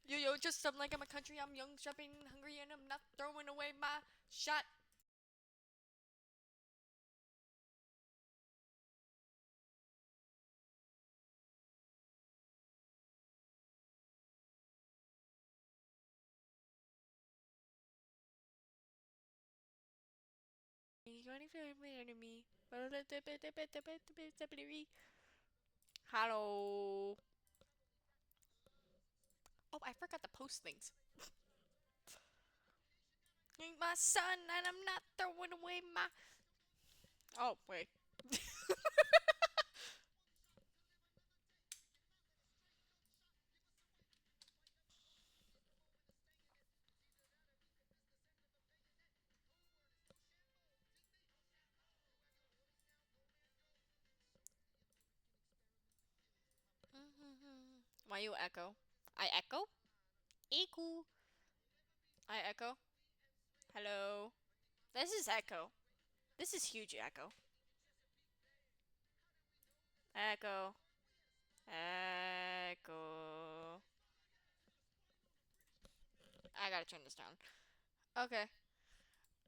Yo, just something like I'm a country. I'm young, shopping, hungry, and I'm not throwing away my shot. You only feel me to me. Hello. Oh, I forgot to post things. Ain't my son, and I'm not throwing away my. Oh, wait. Why you echo? I echo? Echo. I echo. Hello. This is echo. This is huge echo. Echo. Echo. I gotta turn this down. Okay.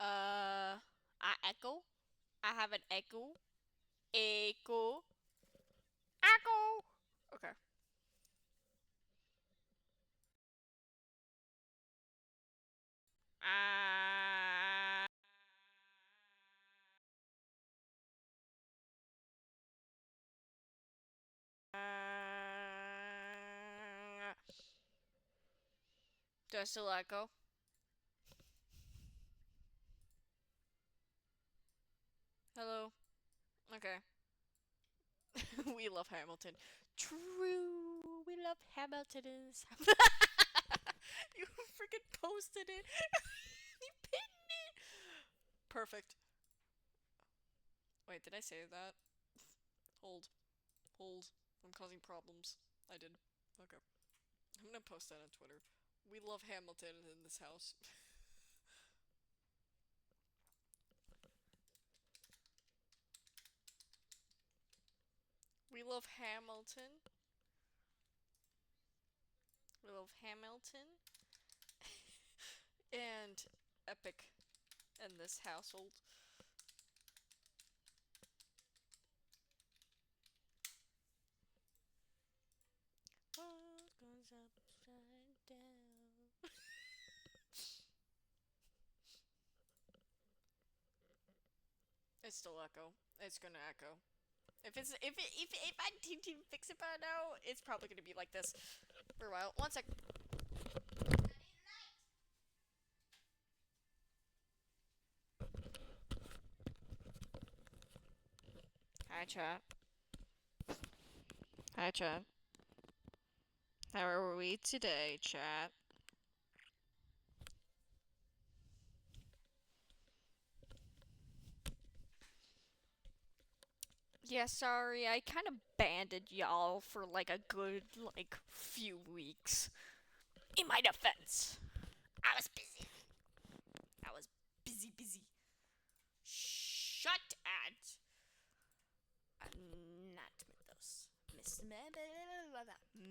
I echo. I have an echo. Echo. Echo. Okay. Uh, do I still echo? Hello. Okay. We love Hamilton. True. We love Hamilton. You freaking posted it. You pinned it. Perfect. Wait, did I say that? Hold. Hold. I'm causing problems. I did. Okay. I'm gonna post that on Twitter. We love Hamilton in this house. We love Hamilton. We love Hamilton. And Epic in this household. What goes upside down? It's still echo. It's gonna echo. If I didn't fix it by now, it's probably gonna be like this for a while. One sec. Hi chat. Hi chat. How are we today, chat? Yeah, sorry, I kind of banded y'all for like a good few weeks. In my defense, I was busy. I was busy. Shut at not those.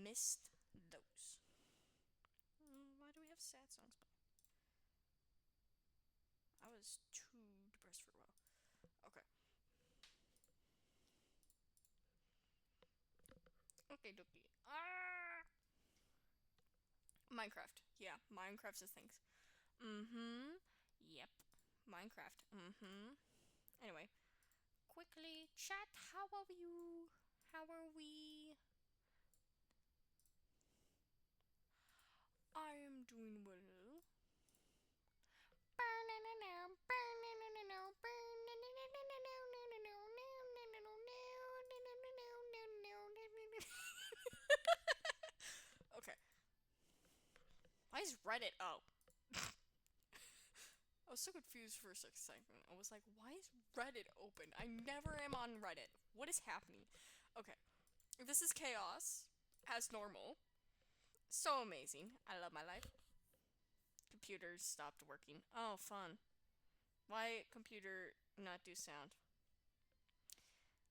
Missed those. Why do we have sad songs? I was too depressed for a while. Okay. Okay, dokie. Minecraft. Yeah, Minecraft's the things. Mm-hmm. Yep. Minecraft. Mm-hmm. Anyway, quickly, chat, how are you? How are we? I am doing well. Okay. Why is Reddit? Oh. I was so confused for a second. I was like, why is Reddit open? I never am on Reddit. What is happening? Okay. This is chaos, as normal. So amazing. I love my life. Computers stopped working. Oh, fun. Why computer not do sound?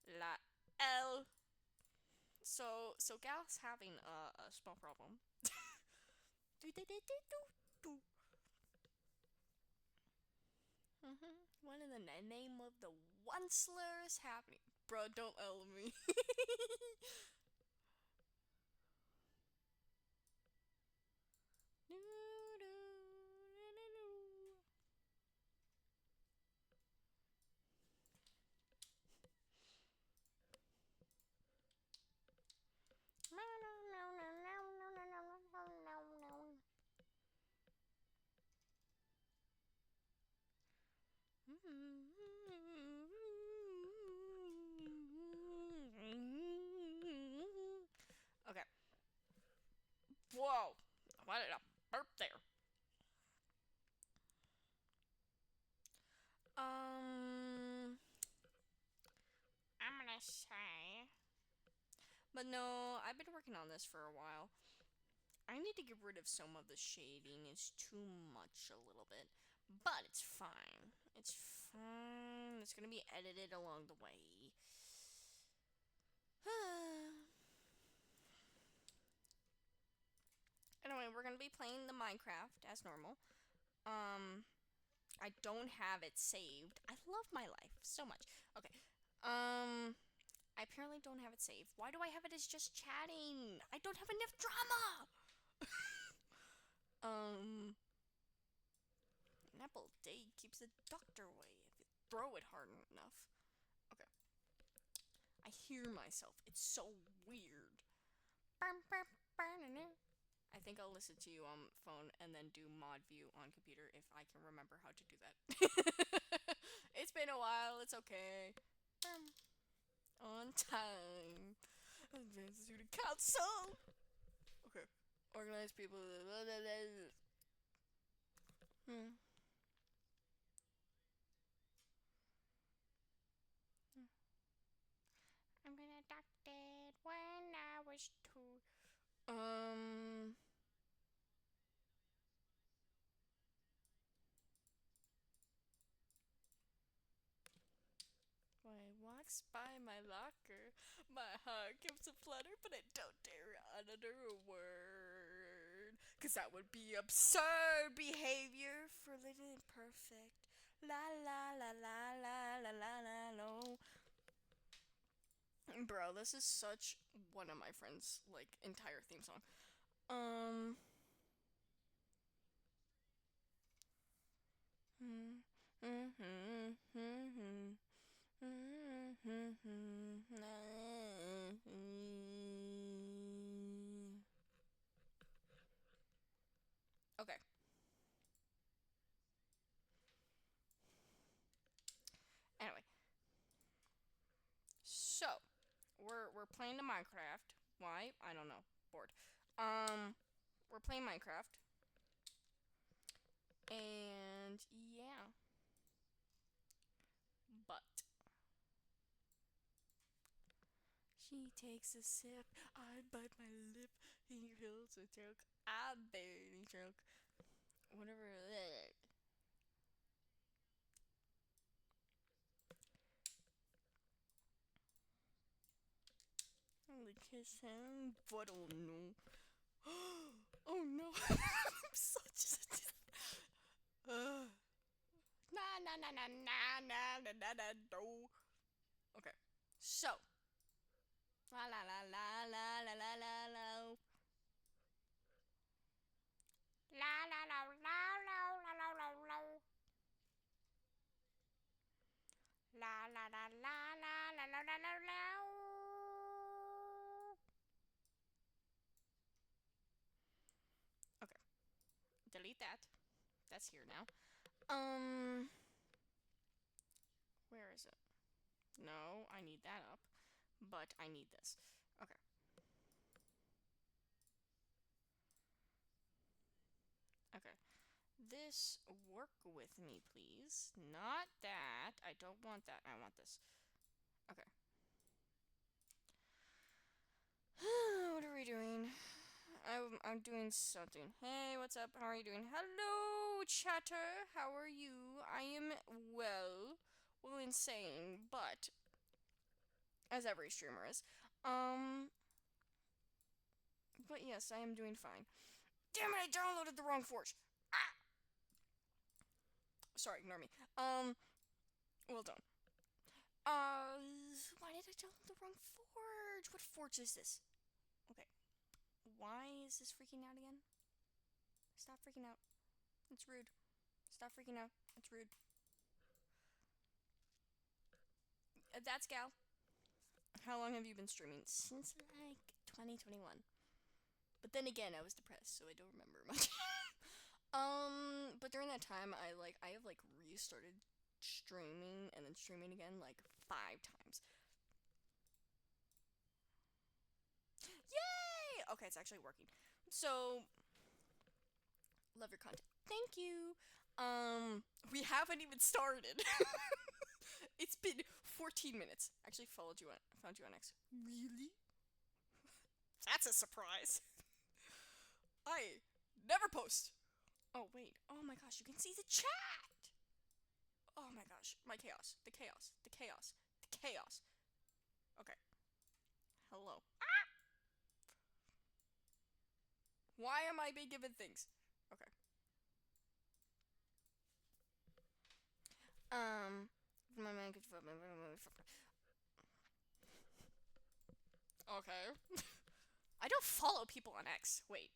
La L. So Gal's having a small problem. What in the name of the one slur is happening? Bro, don't L me. Okay. Whoa. Why did I burp there? I'm gonna say. But no, I've been working on this for a while. I need to get rid of some of the shading. It's too much a little bit. But it's fine. It's fine. It's gonna be edited along the way. Anyway, we're gonna be playing the Minecraft as normal. I don't have it saved. I love my life so much. Okay. I apparently don't have it saved. Why do I have it as just chatting? I don't have enough drama. An apple a day keeps the doctor away if you throw it hard enough. Okay. I hear myself. It's so weird. I think I'll listen to you on phone and then do mod view on computer if I can remember how to do that. It's been a while. It's okay. On time. Advanced student council. Okay. Organized people. I'm gonna adopted when I was 2. Um. When I walks by my locker, my heart gives a flutter, but I don't dare utter a word. Cause that would be absurd behavior for living perfect. La la la la la la la la no. Bro, this is such one of my friends' like entire theme song. Um. Okay. Anyway, so we're playing the Minecraft. Why? I don't know. Bored. We're playing Minecraft, and yeah. But she takes a sip. I bite my lip. He feels a joke. I barely choke. Whatever. I'm gonna kiss him, but oh no. Oh no. I'm such a. Na na na na na na na na na do. Okay. So. La la la la la la la la la. La la la la la la la la la. La la la la la la la la la la. Okay. Delete that. That's here now. Where is it? No, I need that up. But I need this. Okay. Okay. This work with me, please. Not that. I don't want that. I want this. Okay. What are we doing? I'm doing something. Hey, what's up? How are you doing? Hello, chatter. How are you? I am well. Well, insane, but as every streamer is. But yes, I am doing fine. Damn it, I downloaded the wrong Forge. Ah! Sorry, ignore me. Well done. Why did I download the wrong Forge? What Forge is this? Okay. Why is this freaking out again? Stop freaking out. It's rude. Stop freaking out. It's rude. That's Gal. How long have you been streaming? Since like 2021. But then again, I was depressed, so I don't remember much. But during that time, I have like restarted streaming and then streaming again like 5 times. Yay! Okay, it's actually working. So, love your content. Thank you. We haven't even started. It's been 14 minutes. Actually, found you on X. Really? That's a surprise. I never post. Oh wait. Oh my gosh, you can see the chat. Oh my gosh, my chaos. The chaos. The chaos. The chaos. Okay. Hello. Ah! Why am I being given things? Okay. My man could. Okay. I don't follow people on X. Wait.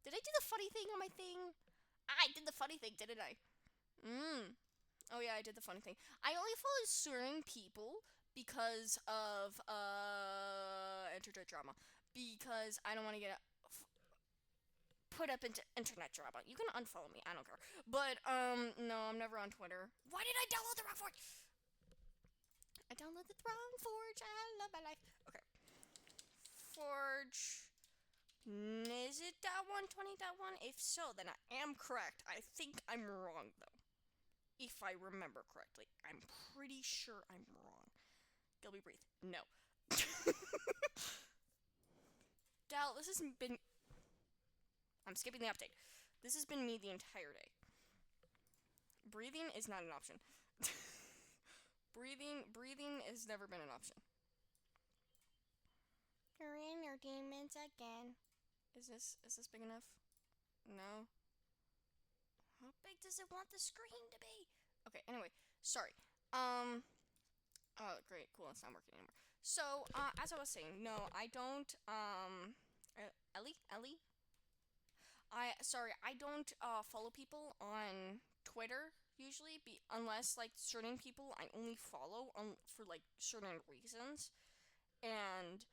Did I do the funny thing on my thing? I did the funny thing, didn't I? Oh yeah, I did the funny thing. I only follow certain people because of internet drama. Because I don't want to get put up into internet drama. You can unfollow me. I don't care. But no, I'm never on Twitter. Why did I download the wrong Forge? I downloaded the wrong Forge. I love my life. Okay. Forge. Is it .120.1? If so, then I am correct. I think I'm wrong, though. If I remember correctly. I'm pretty sure I'm wrong. Gilby, breathe. No. Gal, this has been... I'm skipping the update. This has been me the entire day. Breathing is not an option. Breathing has never been an option. You're in your demons again. Is this big enough? No. How big does it want the screen to be? Okay, anyway, sorry. Oh, great, cool, it's not working anymore. So, as I was saying, no, I don't, Ellie? I don't, follow people on Twitter, usually, unless, like, certain people I only follow for, like, certain reasons. And,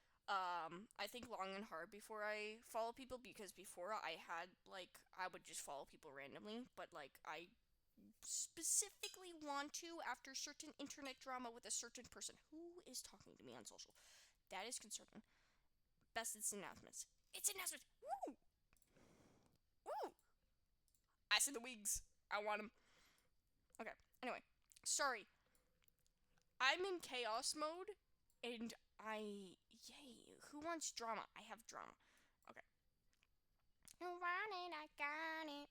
I think long and hard before I follow people, because before I had, like, I would just follow people randomly, but, like, I specifically want to after certain internet drama with a certain person who is talking to me on social. That is concerning. Best it's announcements. It's announcements! Woo! Woo! I see the wigs. I want them. Okay, anyway. Sorry. I'm in chaos mode, and yay, who wants drama? I have drama. Okay. You want it, I got it.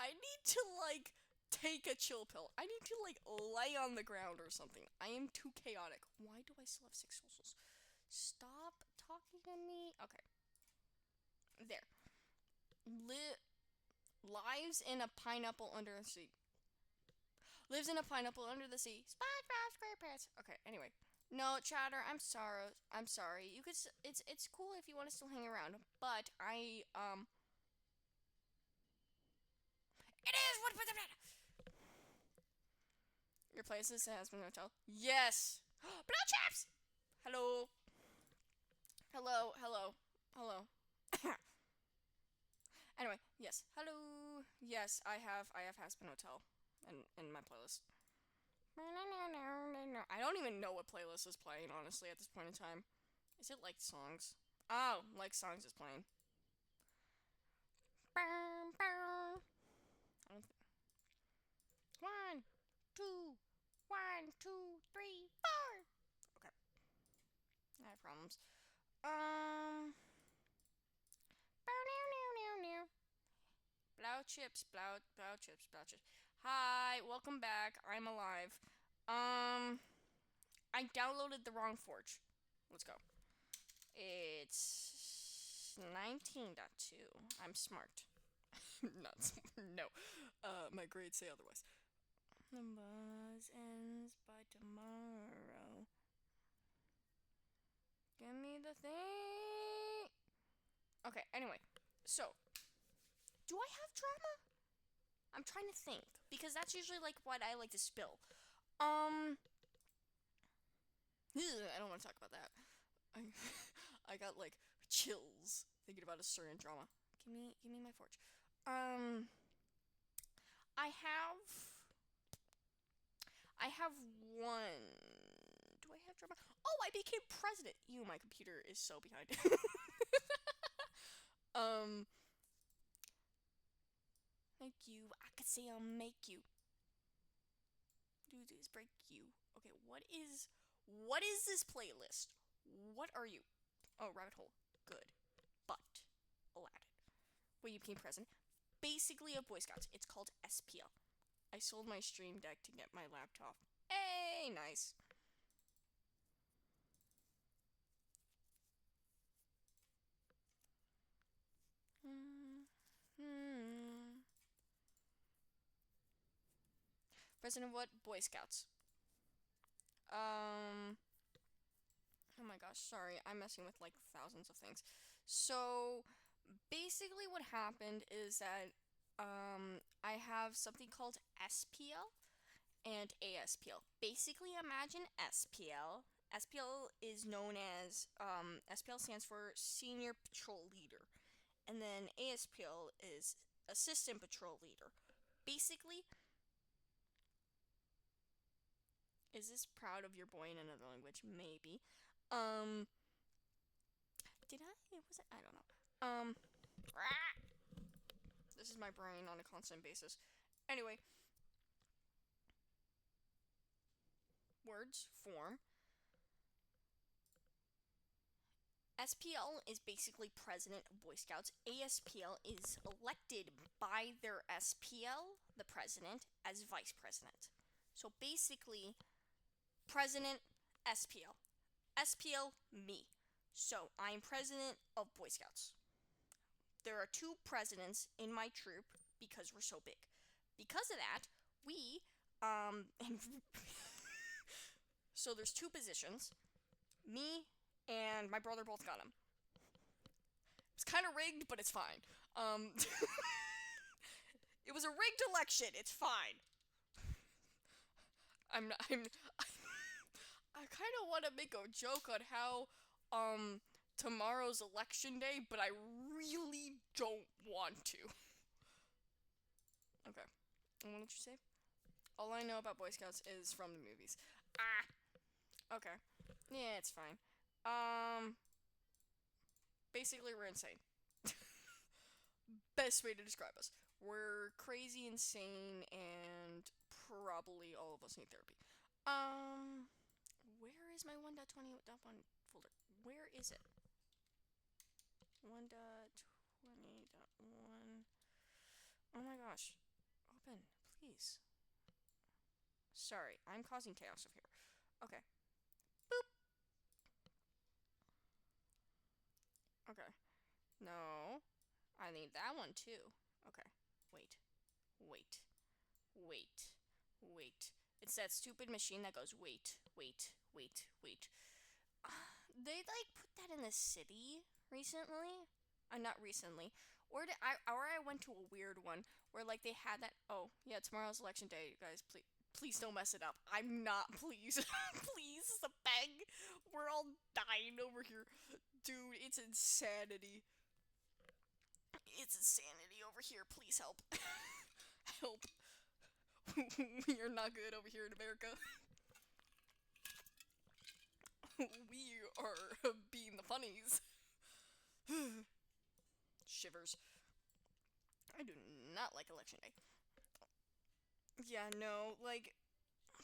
I need to, like, take a chill pill. I need to, like, lay on the ground or something. I am too chaotic. Why do I still have 6 socials? Stop talking to me. Okay. There. Lives in a pineapple under the sea. Lives in a pineapple under the sea. SpongeBob SquarePants. Okay, anyway. No, Chatter, I'm sorry. You could it's cool if you want to still hang around, but I it is what your place is Hasbin Hotel. Yes. Blood chaps. Hello. Hello. Anyway, yes. Hello. Yes, I have Hasbin Hotel in my playlist. I don't even know what playlist is playing, honestly, at this point in time. Is it Like Songs? Oh, Like Songs is playing. I don't think. 1, 2, 1, 2, 3, 4. Okay. I have problems. Blau chips. Hi, welcome back. I'm alive. I downloaded the wrong Forge. Let's go. It's 19.2. I'm smart. Not smart. No. My grades say otherwise. The buzz ends by tomorrow. Give me the thing. Okay, anyway. So, do I have drama? I'm trying to think. Because that's usually like what I like to spill. I don't want to talk about that. I got like chills thinking about a certain drama. Give me my forge. I have one. Do I have drama? Oh, I became president. My computer is so behind. um, Thank you. I could say I'll make you. Do this break you. Okay, what is this playlist? What are you? Oh, rabbit hole. Good. But Aladdin. When you became president. Basically of Boy Scouts. It's called SPL. I sold my Stream Deck to get my laptop. Hey, nice. President of what? Boy Scouts. Oh my gosh, sorry. I'm messing with like thousands of things. So, basically what happened is that I have something called SPL and ASPL. Basically, imagine SPL. SPL is known as SPL stands for Senior Patrol Leader, and then ASPL is Assistant Patrol Leader. Basically, is this proud of your boy in another language? Maybe. Um, did I? Was it? I don't know. This is my brain on a constant basis. Anyway, words form. SPL is basically president of Boy Scouts. ASPL is elected by their SPL, the president, as vice president. So basically, president, SPL. SPL, me. So I'm president of Boy Scouts. There are 2 presidents in my troop because we're so big. Because of that, we, so there's 2 positions. Me and my brother both got them. It's kind of rigged, but it's fine. It was a rigged election. It's fine. I kind of want to make a joke on how, tomorrow's election day, but I really don't want to. Okay. And what did you say? All I know about Boy Scouts is from the movies. Okay. Yeah, it's fine. Basically, we're insane. Best way to describe us. We're crazy, insane, and probably all of us need therapy. Where is my 1.20.1 folder? Where is it? 1.20.1. Oh my gosh. Open, please. Sorry, I'm causing chaos over here. Okay. Boop. Okay. No. I need that one too. Okay. Wait. Wait. Wait. Wait. It's that stupid machine that goes wait, wait, wait, wait. They like put that in the city recently. Not recently. I went to a weird one where like they had that. Oh yeah, tomorrow's election day, you guys. Please don't mess it up. I'm not. Please, please, it's a beg. We're all dying over here, dude. It's insanity. It's insanity over here. Please help. Help. We are not good over here in America. We are being the funnies. Shivers. I do not like election day. Yeah, no, like,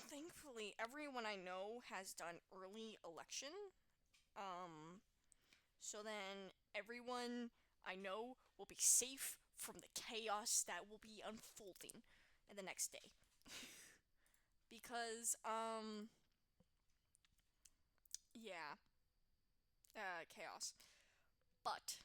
thankfully, everyone I know has done early election. So then everyone I know will be safe from the chaos that will be unfolding in the next day. Because, yeah, chaos. But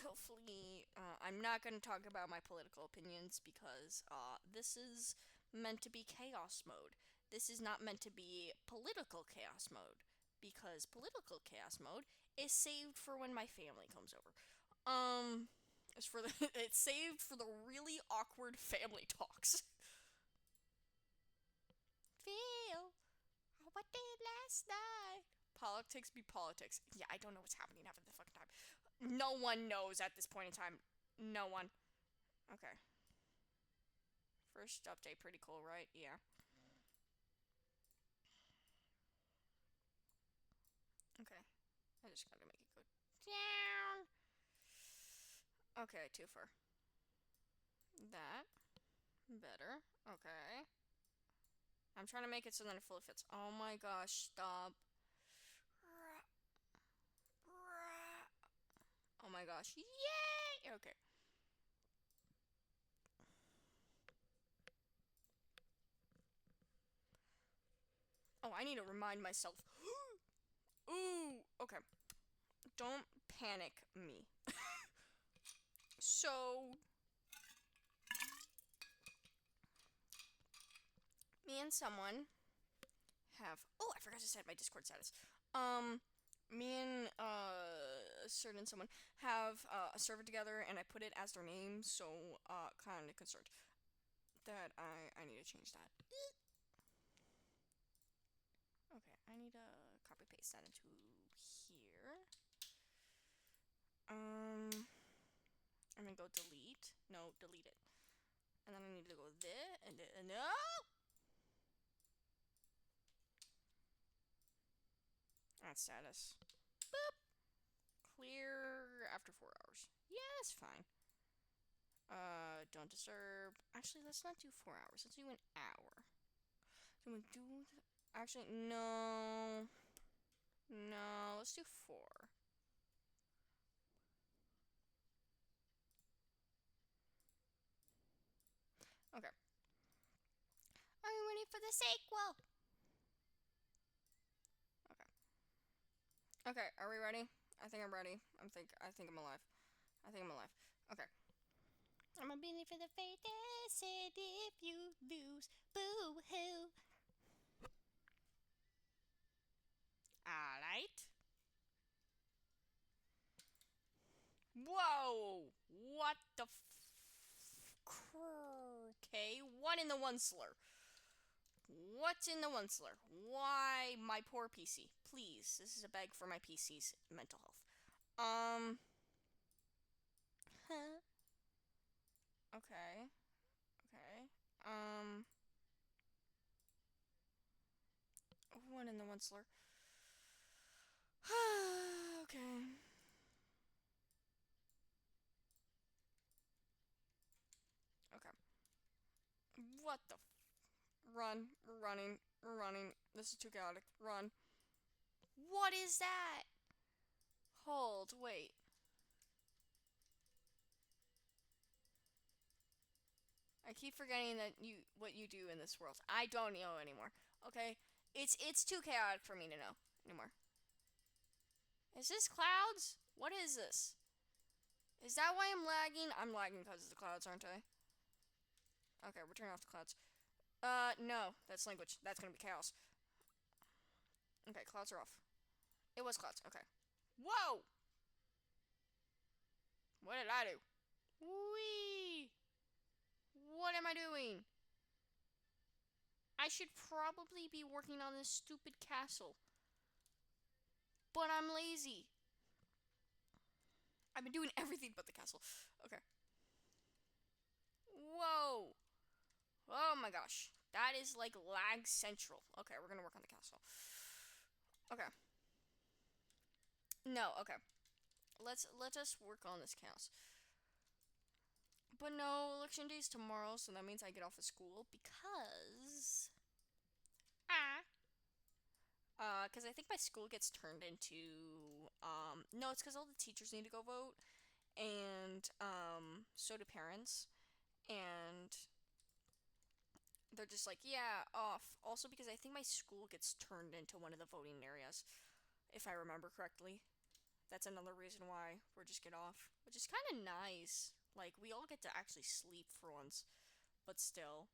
hopefully, I'm not going to talk about my political opinions because this is meant to be chaos mode. This is not meant to be political chaos mode because political chaos mode is saved for when my family comes over. It's for the it's saved for the really awkward family talks. Phil, what did last night? Politics be politics. Yeah, I don't know what's happening half of the fucking time. No one knows at this point in time. No one. Okay. First update, pretty cool, right? Yeah. Okay. I just gotta make it go down. Okay, too far. That. Better. Okay. I'm trying to make it so that it fully fits. Oh my gosh, stop. Oh my gosh. Yay! Okay. Oh, I need to remind myself. Ooh, okay. Don't panic me. So, me and someone have. Oh, I forgot to set my Discord status. Me and a certain someone have a server together, and I put it as their name. So, kind of concerned that I need to change that. Okay, I need to copy paste that into here. I'm gonna go delete. No, delete it. And then I need to go there and no. That's status. Boop. Clear after 4 hours. Yeah, that's fine. Don't disturb. Actually, let's not do 4 hours. Let's do an hour. So we do. Actually, no. No, let's do 4. Okay. Are you ready for the sequel? Okay. Okay, are we ready? I think I'm ready. I think I'm alive. I think I'm alive. Okay. I'm a beanie for the fate that said if you lose, boo hoo. Alright. Whoa! What the Okay, what in the one slur? What's in the one slur? Why my poor PC? Please, this is a beg for my PC's mental health. Huh? Okay. Okay. What in the one slur? Okay. Okay. What the Run. We're running. We're running. This is too chaotic. Run. What is that? Hold. Wait. I keep forgetting that what you do in this world. I don't know anymore. Okay? It's too chaotic for me to know anymore. Is this clouds? What is this? Is that why I'm lagging? I'm lagging because of the clouds, aren't I? Okay, we're turning off the clouds. No. That's language. That's gonna be chaos. Okay, clouds are off. It was clouds. Okay. Whoa! What did I do? Wee! What am I doing? I should probably be working on this stupid castle. But I'm lazy. I've been doing everything but the castle. Okay. Whoa! Oh my gosh. That is like lag central. Okay, we're gonna work on the castle. Okay. No, okay. Let us work on this castle. But no, election day is tomorrow, so that means I get off of school because because I think my school gets turned into no, it's because all the teachers need to go vote, and so do parents, and they're just like, yeah, off. Also because I think my school gets turned into one of the voting areas, if I remember correctly. that's another reason why we're just get off, which is kind of nice. Like we all get to actually sleep for once, but still.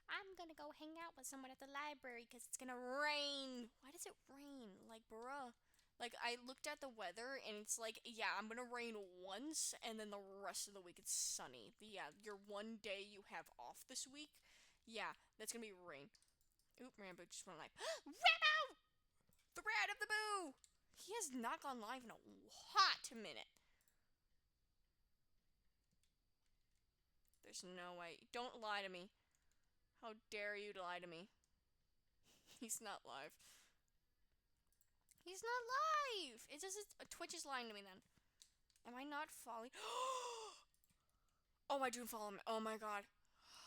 I'm gonna go hang out with someone at the library because it's gonna rain. Why does it rain? Like, bruh. Like, I looked at the weather and it's like, yeah, I'm gonna rain once and then the rest of the week it's sunny. Yeah, your one day you have off this week, yeah, that's gonna be rain. Oop, Rambo just went like, Rambo! The rat of the boo! He has not gone live in a hot minute. There's no way. Don't lie to me. How dare you lie to me? He's not live. He's not live! It says Twitch is lying to me then. Am I not following? Oh, I do follow him. Oh my god.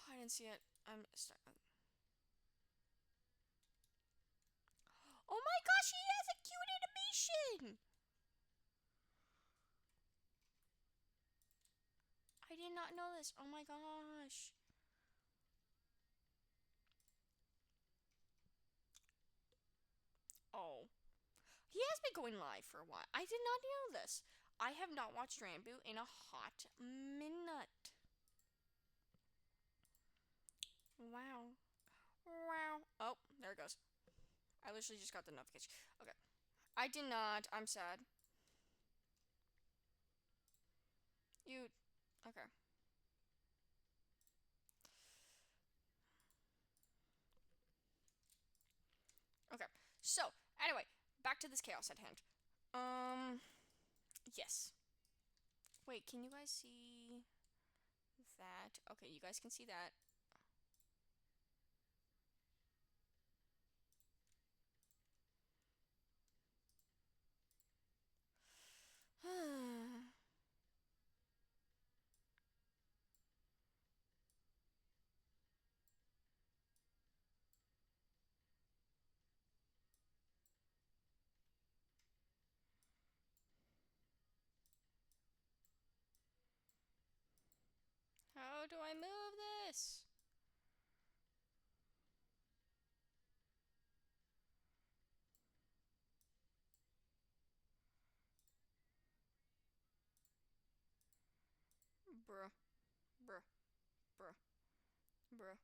I didn't see it. Oh my gosh, he has a cute animation! I did not know this. Oh my gosh. Oh. He has been going live for a while. I did not know this. I have not watched Rambo in a hot minute. Wow. Wow. Oh, there it goes. I literally just got the notification. Okay. I did not. I'm sad. You. Okay. Okay. So, anyway, back to this chaos at hand. Yes. Wait, can you guys see that? Okay, you guys can see that. How do I move this? Bruh. Bruh. Bruh. Bruh.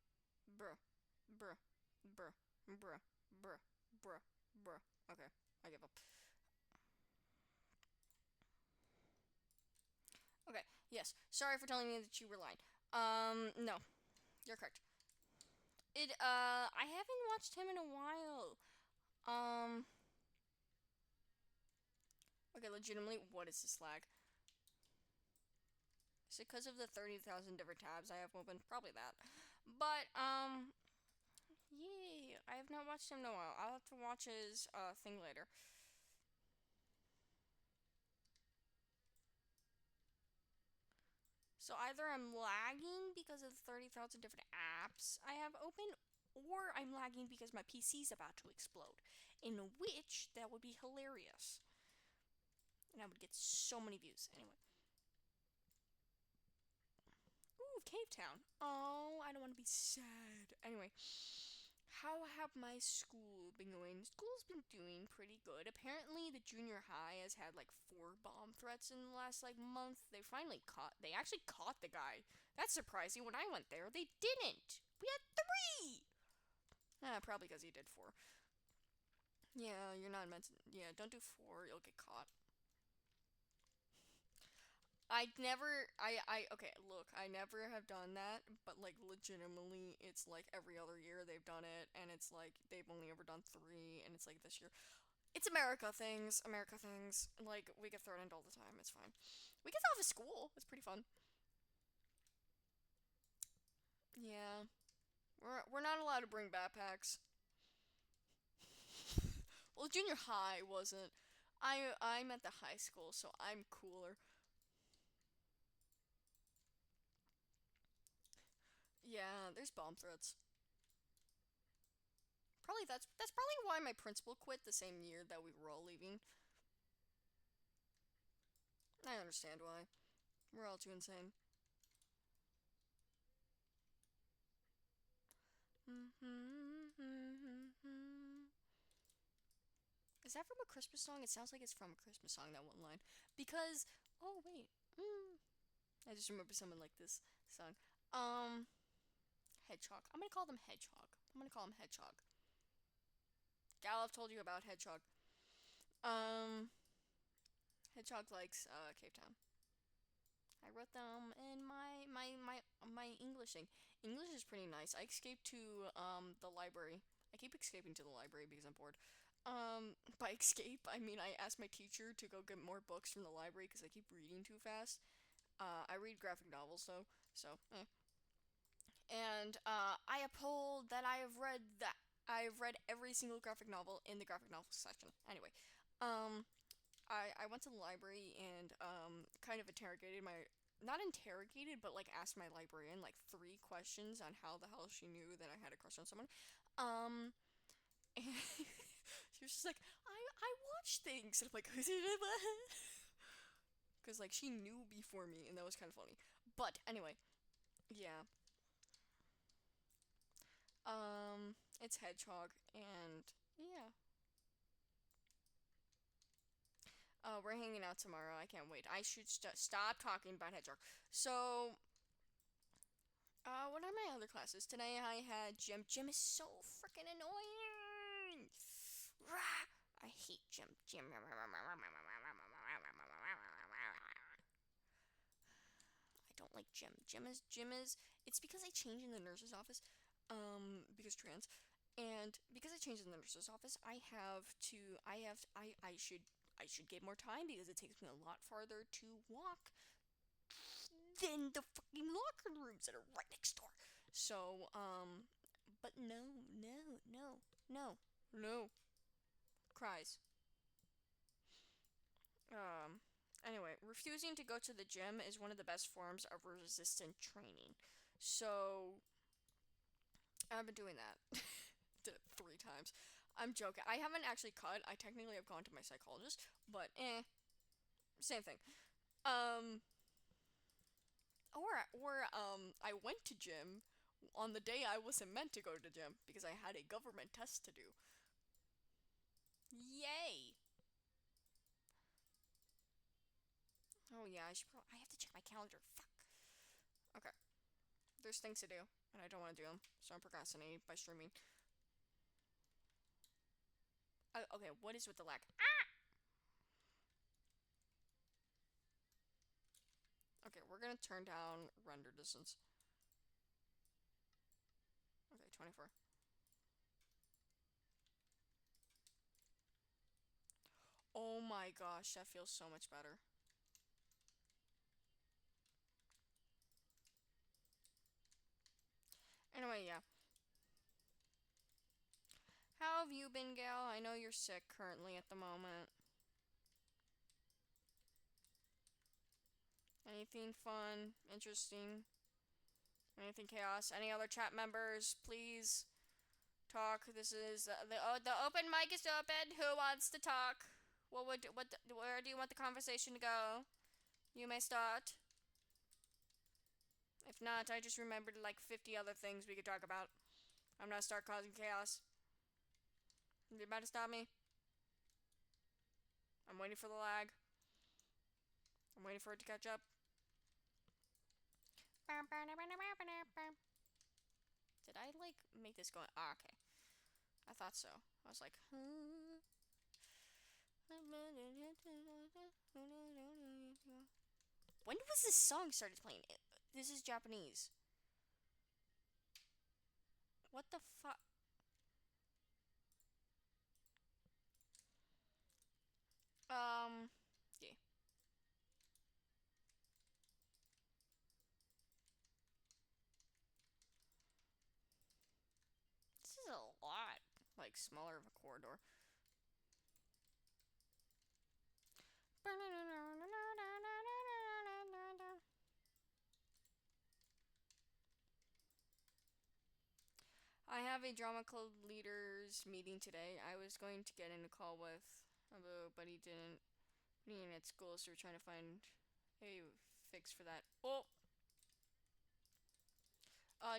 Bruh. Bruh. Bruh. Bruh. Bruh. Bruh. Bruh. Okay, I give up. Okay, yes. Sorry for telling me that you were lying. No. You're correct. I haven't watched him in a while. Um, okay, legitimately, what is this lag? Is it because of the 30,000 different tabs I have open? Probably that. But, yeah, I have not watched him in a while. I'll have to watch his, thing later. So either I'm lagging because of the 30,000 different apps I have open, or I'm lagging because my PC's about to explode. In which, that would be hilarious. And I would get so many views. Anyway. Ooh, Cave Town. Oh, I don't want to be sad. Anyway, how have my school been going? School's been doing pretty good. Apparently, the junior high has had like 4 bomb threats in the last like month. They actually caught the guy. That's surprising. When I went there, they didn't. We had 3. Probably because he did 4. Yeah, you're not meant to. Yeah, don't do 4. You'll get caught. Okay, look, I never have done that, but like legitimately, it's like every other year they've done it, and it's like they've only ever done 3, and it's like this year. It's America things. Like, we get threatened all the time, it's fine. We get off of school, it's pretty fun. Yeah. We're not allowed to bring backpacks. Well, junior high wasn't. I'm at the high school, so I'm cooler. Yeah, there's bomb threats. Probably that's probably why my principal quit the same year that we were all leaving. I understand why. We're all too insane. Is that from a Christmas song? It sounds like it's from a Christmas song, that one line. Because, oh wait, I just remember someone like this song. Um, Hedgehog. I'm gonna call them Hedgehog. I'm gonna call him Hedgehog. Gal, I've told you about Hedgehog. Um, Hedgehog likes Cape Town. I wrote them in my English thing. English is pretty nice. I escaped to the library. I keep escaping to the library because I'm bored. By escape, I mean I asked my teacher to go get more books from the library because I keep reading too fast. I read graphic novels though, so And I uphold that I have read every single graphic novel in the graphic novel section. Anyway, um, I went to the library and kind of interrogated my not interrogated but like asked my librarian like three questions on how the hell she knew that I had a crush on someone. Um, and she was just like, I watch things. And I'm like, because like she knew before me, and that was kind of funny. But anyway, yeah. It's Hedgehog, and yeah. We're hanging out tomorrow. I can't wait. I should stop talking about Hedgehog. So, what are my other classes? Today I had gym. Gym is so freaking annoying. Rah! I hate gym. Gym. I don't like gym. Gym is. It's because I changed in the nurse's office. Because trans, and because I changed in the nurse's office, I have to. I have. I should get more time because it takes me a lot farther to walk than the fucking locker rooms that are right next door. So, but no. Cries. Um, anyway, refusing to go to the gym is one of the best forms of resistant training. So, I've been doing that. Did it 3 times. I'm joking. I haven't actually cut. I technically have gone to my psychologist, but same thing. Um, I went to gym on the day I wasn't meant to go to gym because I had a government test to do. Yay! Oh yeah, I have to check my calendar. Fuck. Okay. There's things to do, and I don't want to do them, so I'm procrastinating by streaming. Okay, what is with the lag? Okay, we're gonna turn down render distance. Okay, 24. Oh my gosh, that feels so much better. Anyway, yeah. How have you been, Gal? I know you're sick currently at the moment. Anything fun, interesting? Anything chaos? Any other chat members? Please talk. This is the open mic is open. Who wants to talk? Where do you want the conversation to go? You may start. If not, I just remembered like 50 other things we could talk about. I'm gonna start causing chaos. You about to stop me? I'm waiting for the lag. I'm waiting for it to catch up. Did I like make this go? Ah, okay. I thought so. I was like, huh? When was this song started playing? This is Japanese. What the fuck? Yeah. This is a lot, like, smaller of a corridor. I have a drama club leaders meeting today. I was going to get in a call with Abu, but he didn't. Being at school, so we're trying to find a fix for that. Oh,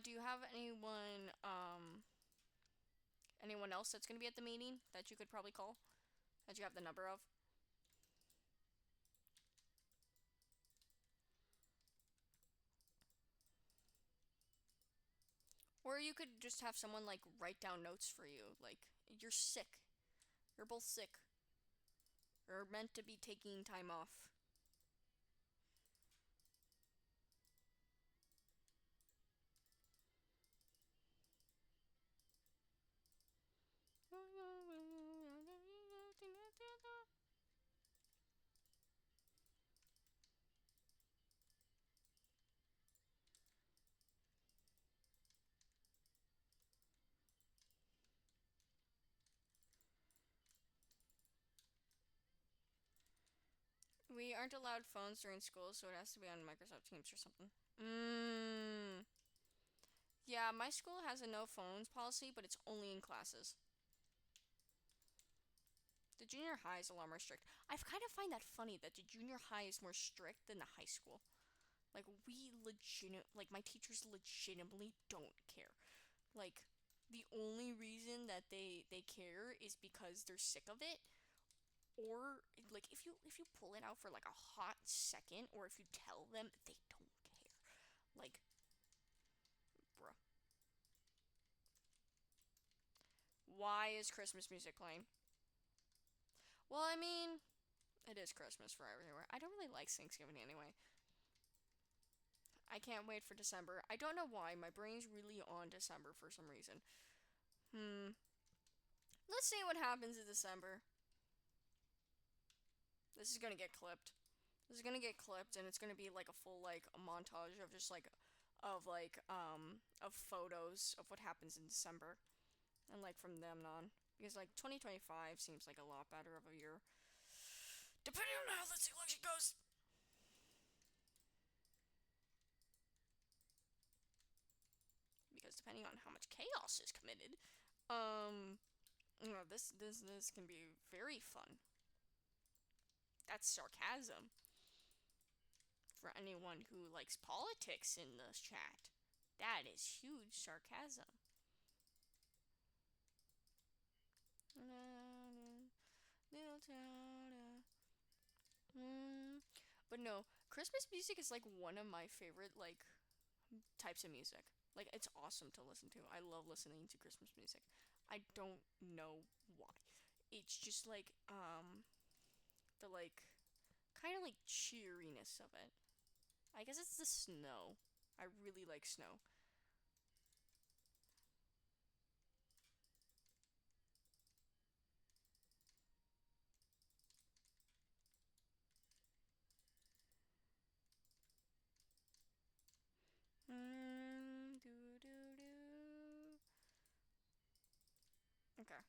do you have anyone else that's gonna be at the meeting that you could probably call? that you have the number of. Or you could just have someone like write down notes for you. Like, you're sick. You're both sick. You're meant to be taking time off. We aren't allowed phones during school, so it has to be on Microsoft Teams or something. Mmm. Yeah, my school has a no phones policy, but it's only in classes. The junior high is a lot more strict. I kind of find that funny that the junior high is more strict than the high school. Like, my teachers legitimately don't care. Like, the only reason that they care is because they're sick of it, or like if you pull it out for like a hot second, or if you tell them, they don't care. Like, bruh. Why is Christmas music playing? Well, I mean, it is Christmas for everywhere. I don't really like Thanksgiving anyway. I can't wait for December. I don't know why. My brain's really on December for some reason. Hmm. Let's see what happens in December. This is gonna get clipped. This is gonna get clipped, and it's gonna be like a full like a montage of just of photos of what happens in December, and like from then on, because like 2025 seems like a lot better of a year, depending on how this election goes. Because depending on how much chaos is committed, um, this can be very fun. That's sarcasm for anyone who likes politics in this chat. That is huge sarcasm. Little town. But no, Christmas music is like one of my favorite like types of music. Like, it's awesome to listen to. I love listening to Christmas music. I don't know why. It's just like the like kind of like cheeriness of it. I guess it's the snow. I really like snow. Doo doo doo. Okay.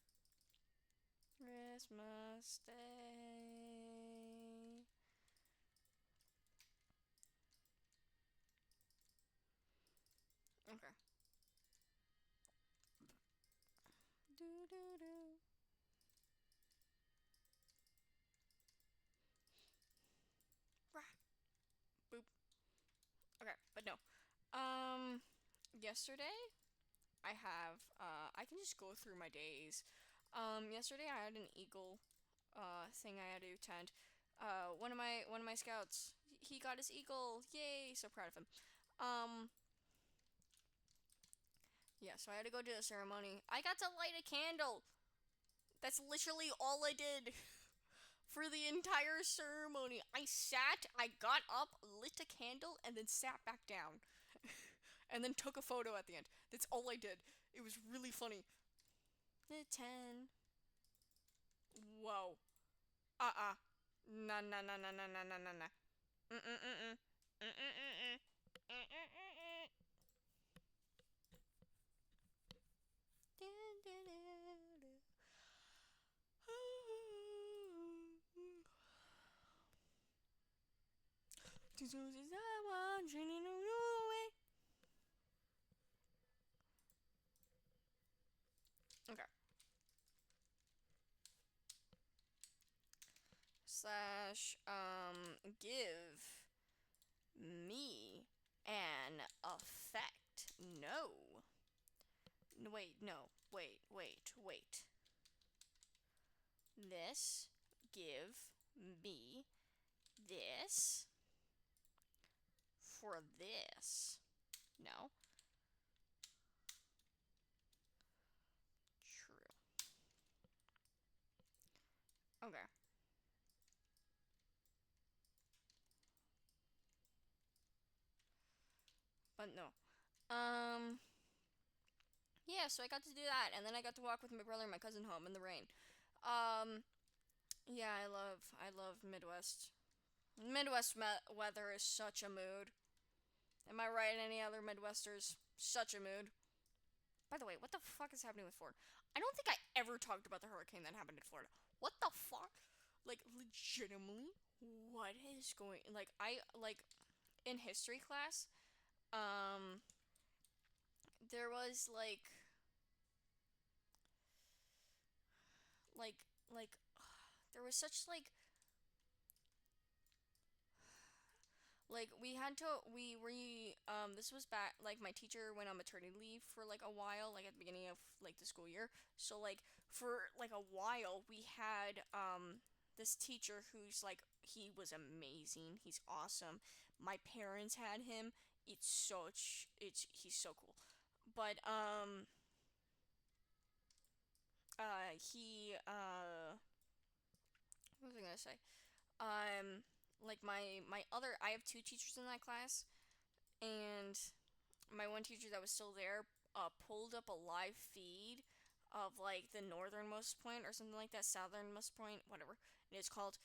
Christmas Day. Okay. Doo doo doo. Rah. Boop. Okay, but no. Yesterday I can just go through my days. Yesterday I had an Eagle thing I had to attend. One of my scouts, he got his Eagle. Yay, so proud of him. Um yeah, so I had to go to the ceremony. I got to light a candle. That's literally all I did for the entire ceremony. I got up, lit a candle, and then sat back down. And then took a photo at the end. That's all I did. It was really funny. 10. Whoa. Uh-uh. Nah, nah, nah, nah, nah, nah, nah, nah, nah. Mm-mm-mm-mm. Mm-mm-mm-mm. Mm-mm-mm-mm. Okay. Slash, give me an effect. No. No, wait, no. Wait. this, give me this for this. No. True. Okay. But no. Um, yeah, so I got to do that, and then I got to walk with my brother and my cousin home in the rain. Um, yeah, I love Midwest. Midwest weather is such a mood. Am I right? Any other Midwesters? Such a mood. By the way, what the fuck is happening with Florida? I don't think I ever talked about the hurricane that happened in Florida. What the fuck? Like, legitimately? What is going... in history class, um, there was, like, there was such, like we had to this was back, like, my teacher went on maternity leave for like a while, like at the beginning of like the school year. So like for like a while we had this teacher who's like, he was amazing, he's awesome. My parents had him. It's he's so cool. But he what was I gonna say? Um like my other I have two teachers in that class, and my one teacher that was still there pulled up a live feed of like the northernmost point or something like that, southernmost point, whatever it is called,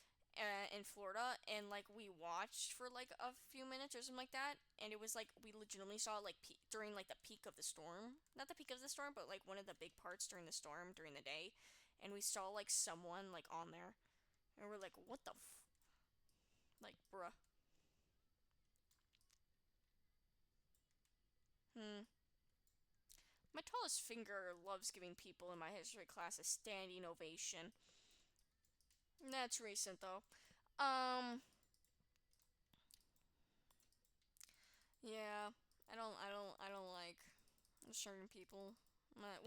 in Florida, and like we watched for like a few minutes or something like that, and it was like we legitimately saw like during like the peak of the storm, not the peak of the storm, but like one of the big parts during the storm during the day, and we saw like someone like on there, and we're like, what the like, bruh. Hmm. My tallest finger loves giving people in my history class a standing ovation. That's recent though. Um, yeah, I don't like certain people. My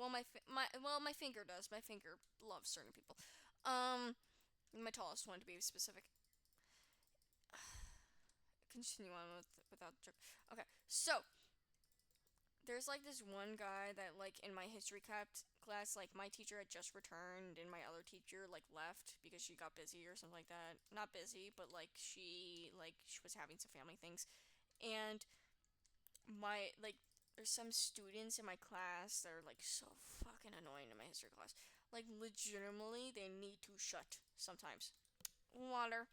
finger does. My finger loves certain people. Um, my tallest one to be specific. Continue on without the joke. Okay, so there's like this one guy that like in my history class, like my teacher had just returned and my other teacher like left because she got busy or something like that. Not busy, but like she was having some family things. And my like there's some students in my class that are like so fucking annoying in my history class. Like legitimately they need to shut sometimes. Water.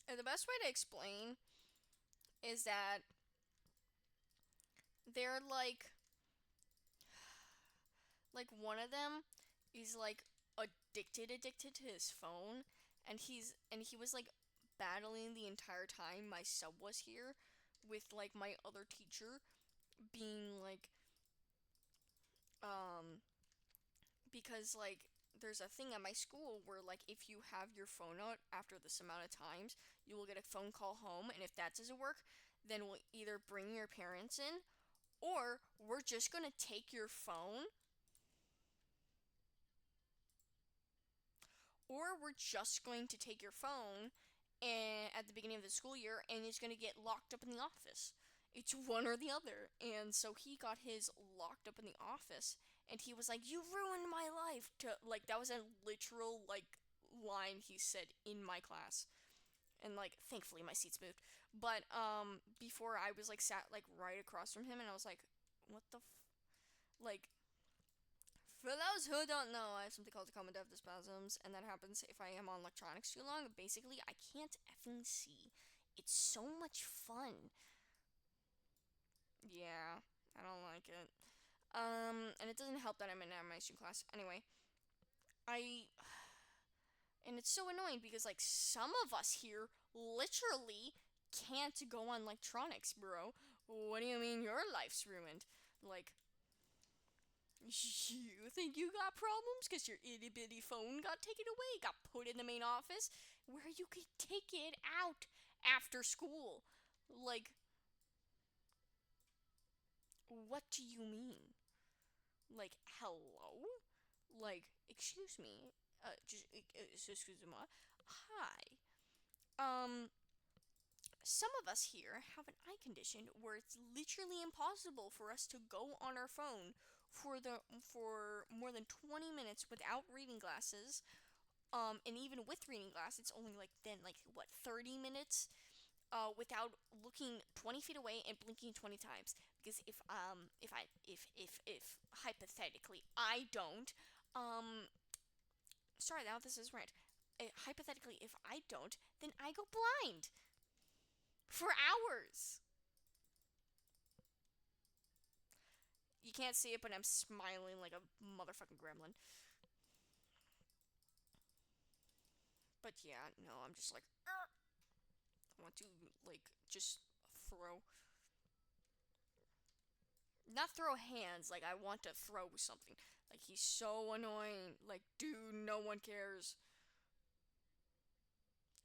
And the best way to explain is that they're like one of them is like addicted to his phone, and he was like battling the entire time my sub was here with like my other teacher being like um because like there's a thing at my school where like if you have your phone out after this amount of times, you will get a phone call home, and if that doesn't work, then we'll either bring your parents in, or we're just going to take your phone, or we're just going to take your phone and at the beginning of the school year, and it's going to get locked up in the office. It's one or the other. And so he got his locked up in the office, and he was like, "You ruined my life." To like that was a literal like line he said in my class. And like thankfully my seats moved. But before I was like sat like right across from him, and I was like, "What the like, for those who don't know, I have something called common-depth spasms, and that happens if I am on electronics too long. Basically, I can't effing see. It's so much fun. Yeah, I don't like it. And it doesn't help that I'm in animation class. Anyway, I and it's so annoying because like some of us here literally can't go on electronics, bro. What do you mean your life's ruined? Like, you think you got problems because your itty bitty phone got taken away, got put in the main office where you could take it out after school? Like, what do you mean? Like, hello? Like, excuse me. Excuse me. Hi. Um, some of us here have an eye condition where it's literally impossible for us to go on our phone for more than 20 minutes without reading glasses. And even with reading glasses, it's only like then like what 30 minutes without looking 20 feet away and blinking 20 times. Because if hypothetically I don't, um, sorry now this is right. Hypothetically, if I don't, then I go blind for hours. You can't see it, but I'm smiling like a motherfucking gremlin. But yeah, no, I'm just like, "Arr!" I want to like just throw, not throw hands. Like I want to throw something. Like he's so annoying. Like, dude, no one cares.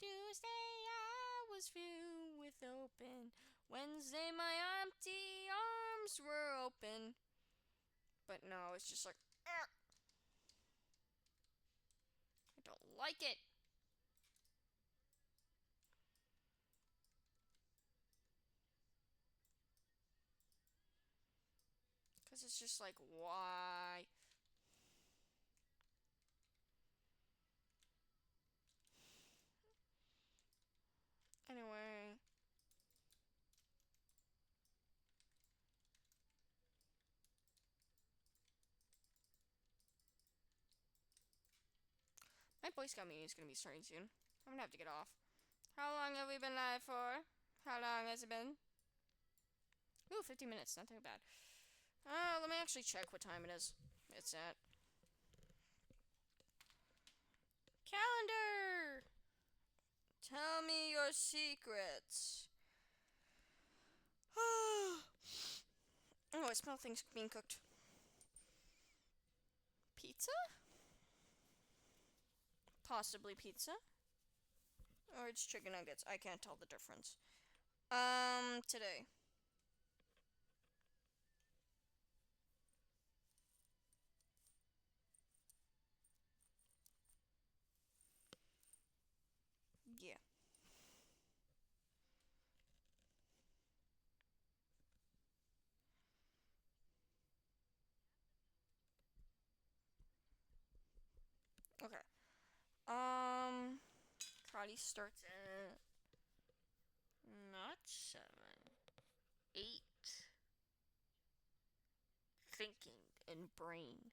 Tuesday I was filled with open. Wednesday my empty arms were open. But no, it's just like, "Arr!" I don't like it. Because it's just like, why? Anyway, my Boy Scout meeting is going to be starting soon. I'm going to have to get off. How long have we been live for? How long has it been? Ooh, 50 minutes. Not too bad. Let me actually check what time it is. It's at. Calendar! Tell me your secrets. Oh, I smell things being cooked. Pizza? Possibly pizza. Or it's chicken nuggets. I can't tell the difference. Today. Yeah. Okay. Um, Karate starts at not 7, 8. Thinking and brain.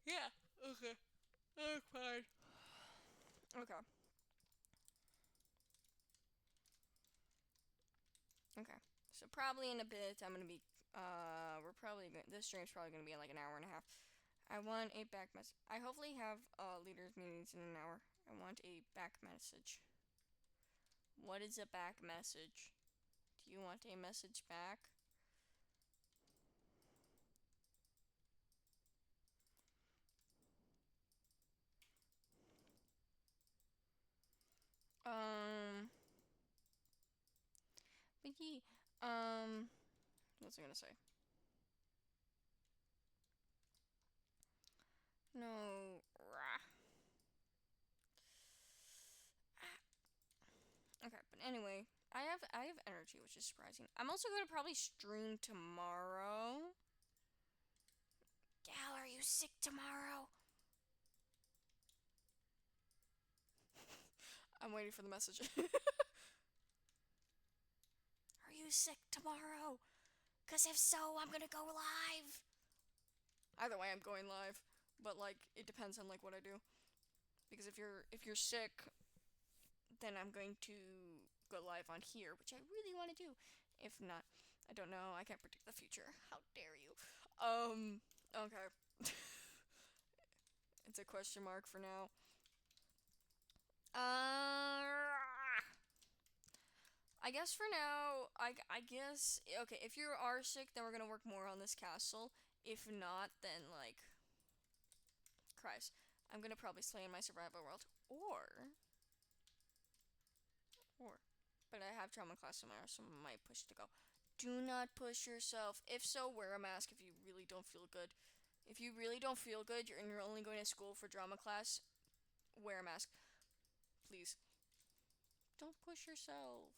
Yeah. Okay. That's fine. Okay. Okay. So probably in a bit, I'm gonna be. We're probably this stream's probably gonna be in like an hour and a half. I want a back message. I hopefully have leaders meetings in an hour. I want a back message. What is a back message? Do you want a message back? Um. But yeah. What's I gonna say? No. Rah. Okay, but anyway, I have energy, which is surprising. I'm also gonna probably stream tomorrow. Gal, are you sick tomorrow? I'm waiting for the message. Are you sick tomorrow? Cause if so, I'm gonna go live. Either way, I'm going live, but like it depends on like what I do. Because if you're sick, then I'm going to go live on here, which I really want to do. If not, I don't know. I can't predict the future. How dare you? Okay. It's a question mark for now. I guess for now, I guess, okay, if you are sick, then we're gonna work more on this castle. If not, then, like, Christ, I'm gonna probably slay in my survival world. Or, but I have drama class tomorrow, so I might push to go. Do not push yourself. If so, wear a mask if you really don't feel good. If you really don't feel good and you're only going to school for drama class, wear a mask. Please. Don't push yourself.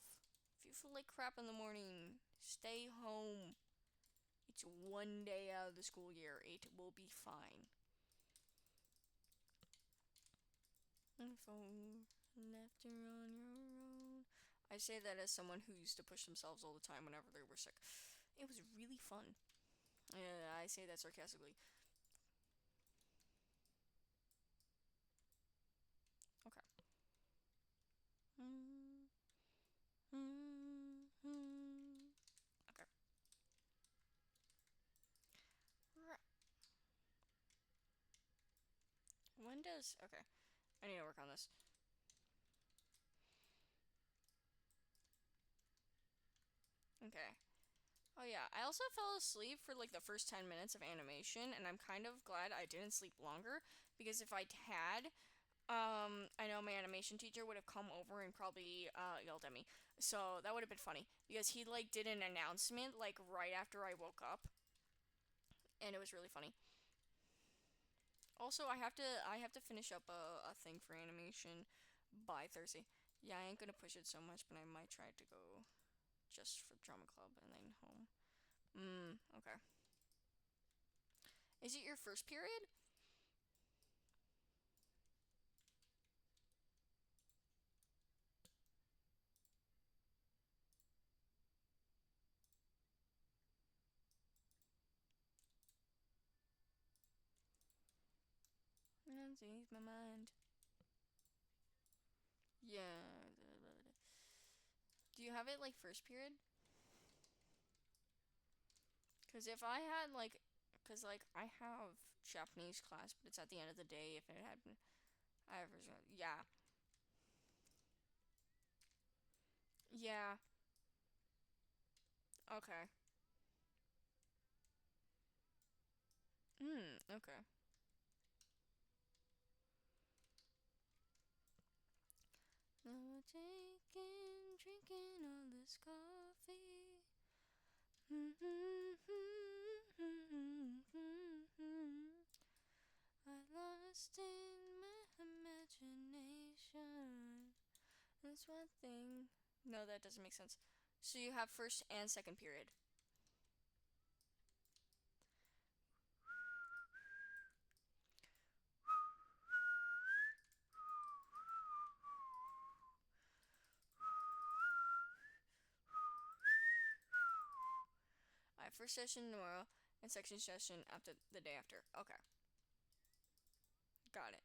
If you feel like crap in the morning, stay home. It's one day out of the school year. It will be fine. If left her on your own. I say that as someone who used to push themselves all the time whenever they were sick. It was really fun. Yeah, I say that sarcastically. Okay. Okay. When does. Okay. I need to work on this. Okay. Oh yeah, I also fell asleep for like the first 10 minutes of animation, and I'm kind of glad I didn't sleep longer, because if I had, I know my animation teacher would have come over and probably yelled at me. So that would have been funny, because he like did an announcement like right after I woke up, and it was really funny. Also, I have to finish up a thing for animation by Thursday. Yeah, I ain't gonna push it so much, but I might try to go just for drama club and then home. Okay. Is it your first period? Let's ease my mind. Yeah. Do you have it like first period? Cause if I had like, cause like I have Japanese class, but it's at the end of the day. If it had, I ever, yeah, yeah, okay, okay. Now we're taking, drinking all this coffee. I lost in my imagination. That's one thing. No, that doesn't make sense. So you have first and second period. I have first session tomorrow and second session after the day after. Okay, got it.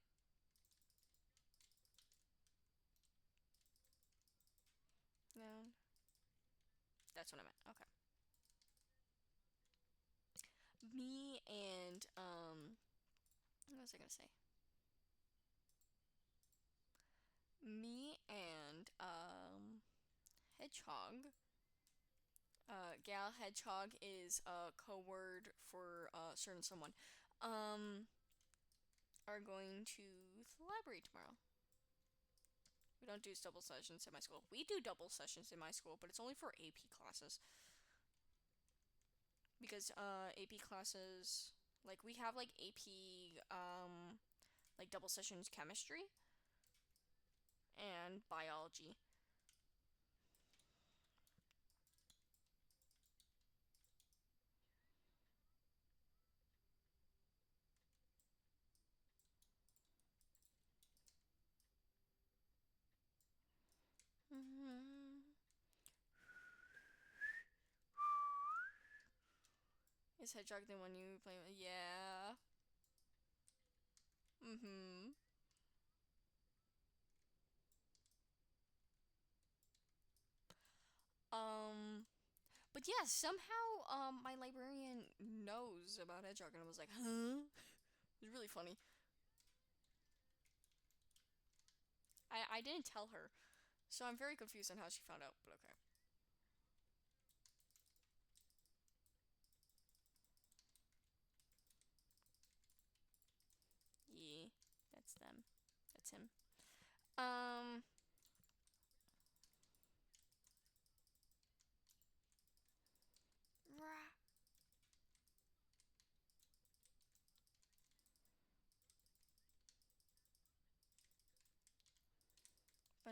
No, that's what I meant. Okay. Me and what was I gonna say? Me and Hedgehog. Gal Hedgehog is a code word for certain someone. Um, are going to the library tomorrow. We don't do double sessions in my school. We do double sessions in my school, but it's only for AP classes. Because AP classes, like we have like AP like double sessions chemistry and biology. Mm-hmm. Is Hedgehog the one you play with? Yeah. Mm-hmm. Um, but yeah, somehow my librarian knows about Hedgehog, and I was like, huh? It was really funny. I didn't tell her, so I'm very confused on how she found out. But okay. Yeah, that's them. That's him. Um,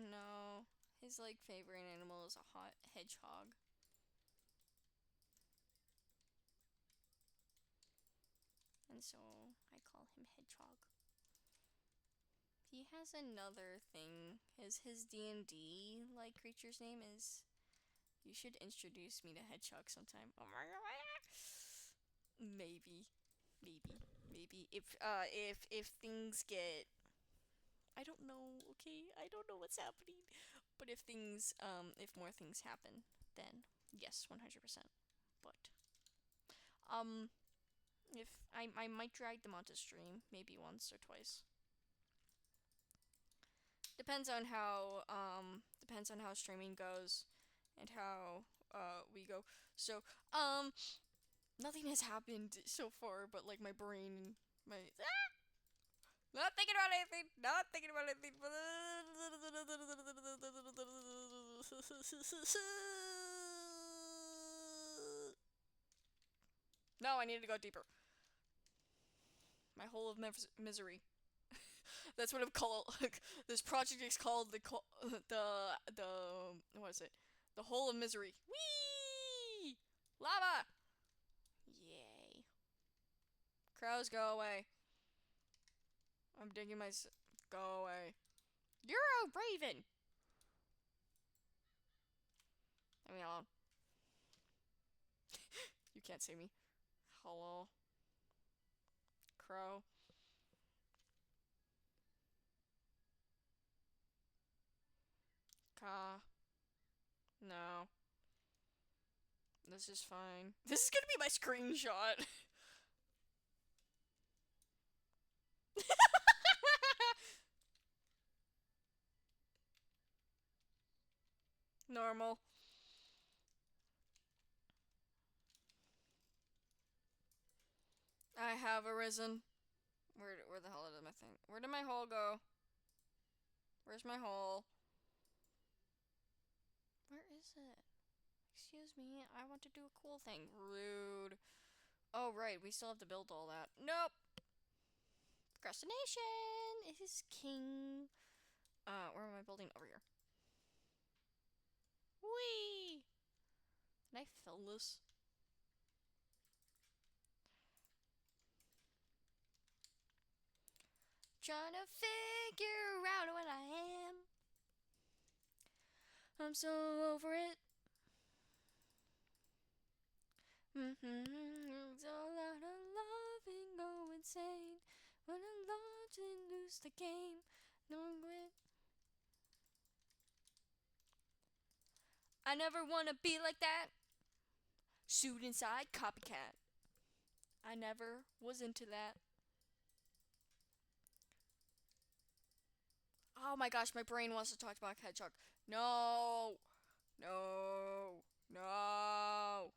no. His like favorite animal is a hot hedgehog. And so I call him Hedgehog. He has another thing. His D&D like creature's name is. You should introduce me to Hedgehog sometime. Oh my god. Maybe. Maybe. If things get, I don't know, okay? I don't know what's happening. But if more things happen, then yes, 100%. But um if I might drag them onto stream maybe once or twice. Depends on how streaming goes and how we go. So, nothing has happened so far, but like my brain, my not thinking about anything, not thinking about anything. No, I need to go deeper. My hole of misery. That's what I'm called. This project is called the what is it? The hole of misery. Whee! Lava! Yay. Crows, go away. I'm digging my. Go away. You're a raven! Leave me alone. You can't see me. Hello. Crow. Ka. No. This is fine. This is gonna be my screenshot. Normal. I have arisen. Where the hell did my thing? Where did my hole go? Where's my hole? Where is it? Excuse me, I want to do a cool thing. Rude. Oh, right, we still have to build all that. Nope. Procrastination is king. Where am I building? Over here. Whee! Can I fill this? Trying to figure out what I am. I'm so over it. It's all out of love and go insane. When I love to lose the game, don't quit. I never wanna be like that. Suit inside, copycat. I never was into that. Oh my gosh, my brain wants to talk about Hedgehog. No! No! No!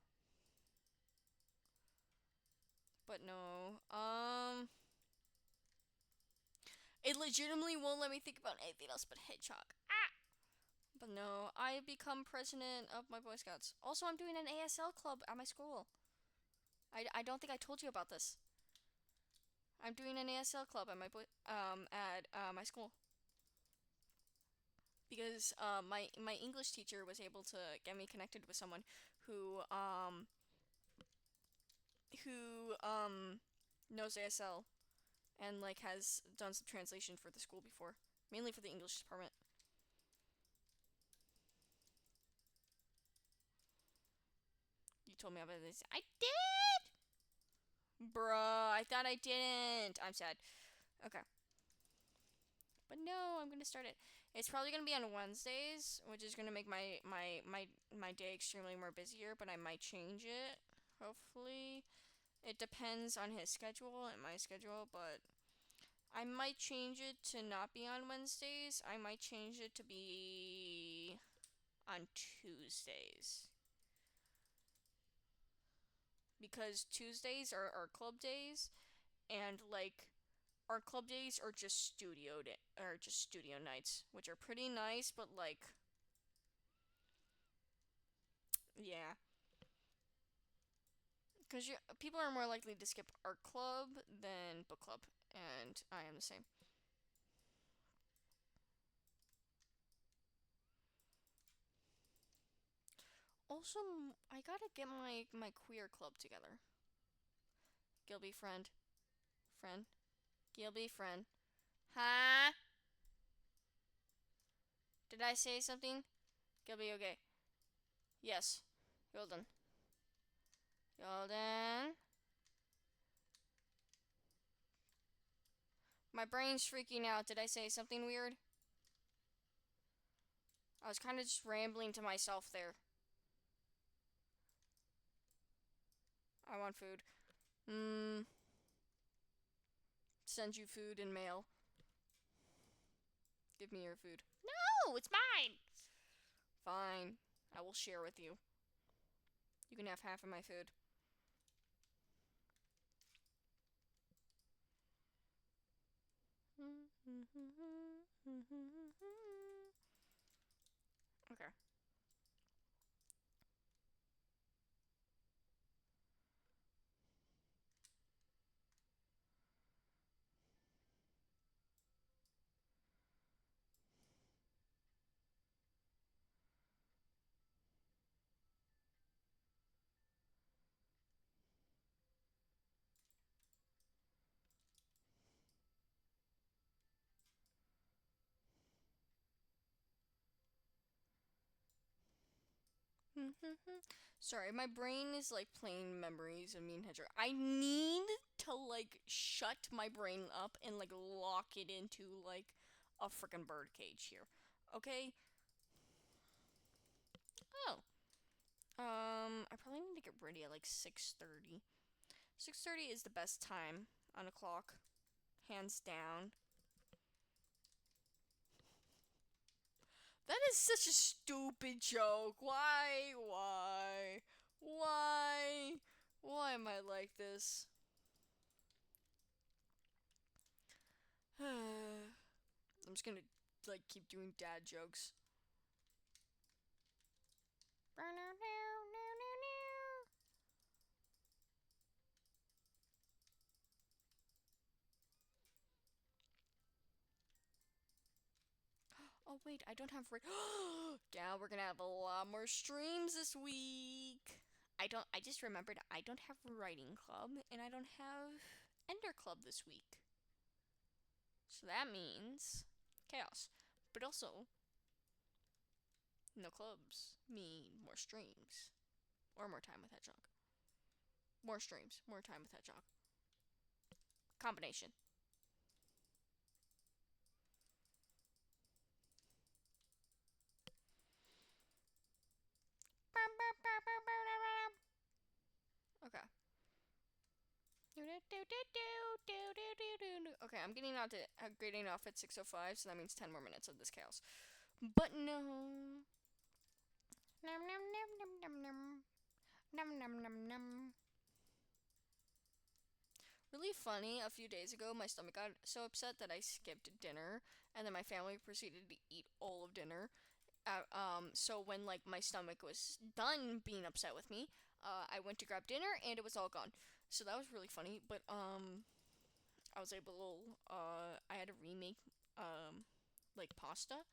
But no. It legitimately won't let me think about anything else but Hedgehog. Ah! But no, I become president of my Boy Scouts. Also, I'm doing an ASL club at my school. I don't think I told you about this. I'm doing an ASL club at my school because my English teacher was able to get me connected with someone who knows ASL and like has done some translation for the school before, mainly for the English department. You told me about this. I did! Bruh, I thought I didn't. I'm sad. Okay. But no, I'm gonna start it. It's probably gonna be on Wednesdays, which is gonna make my day extremely more busier, but I might change it. Hopefully. It depends on his schedule and my schedule, but I might change it to not be on Wednesdays. I might change it to be on Tuesdays. Because Tuesdays are our club days, and like our club days are just studio nights, which are pretty nice, but like yeah, because people are more likely to skip art club than book club, and I am the same. Also, I gotta get my queer club together. Gilby, friend. Friend. Gilby, friend. Huh? Did I say something? Gilby, okay. Yes. Golden. Golden. My brain's freaking out. Did I say something weird? I was kind of just rambling to myself there. I want food. Send you food in mail. Give me your food. No, it's mine! Fine. I will share with you. You can have half of my food. Okay. Sorry, my brain is like playing memories of me and Hedger. I need to like shut my brain up and like lock it into like a freaking bird cage here. Okay? Oh. I probably need to get ready at like 6:30. 6:30 is the best time on a clock. Hands down. That is such a stupid joke. Why? Why? Why? Why am I like this? I'm just gonna like keep doing dad jokes. Oh wait, I don't have. Yeah, we're gonna have a lot more streams this week. I just remembered I don't have writing club and I don't have Ender club this week. So that means chaos. But also, no clubs mean more streams or more time with Hedgehog. More streams, more time with Hedgehog. Combination. Okay. Okay, I'm getting off at 6:05, so that means 10 more minutes of this chaos. But no. Num num num num num num. Num num num num. Really funny, a few days ago, my stomach got so upset that I skipped dinner, and then my family proceeded to eat all of dinner. So when like my stomach was done being upset with me, I went to grab dinner and it was all gone. So that was really funny. But I was able. I had to remake like pasta,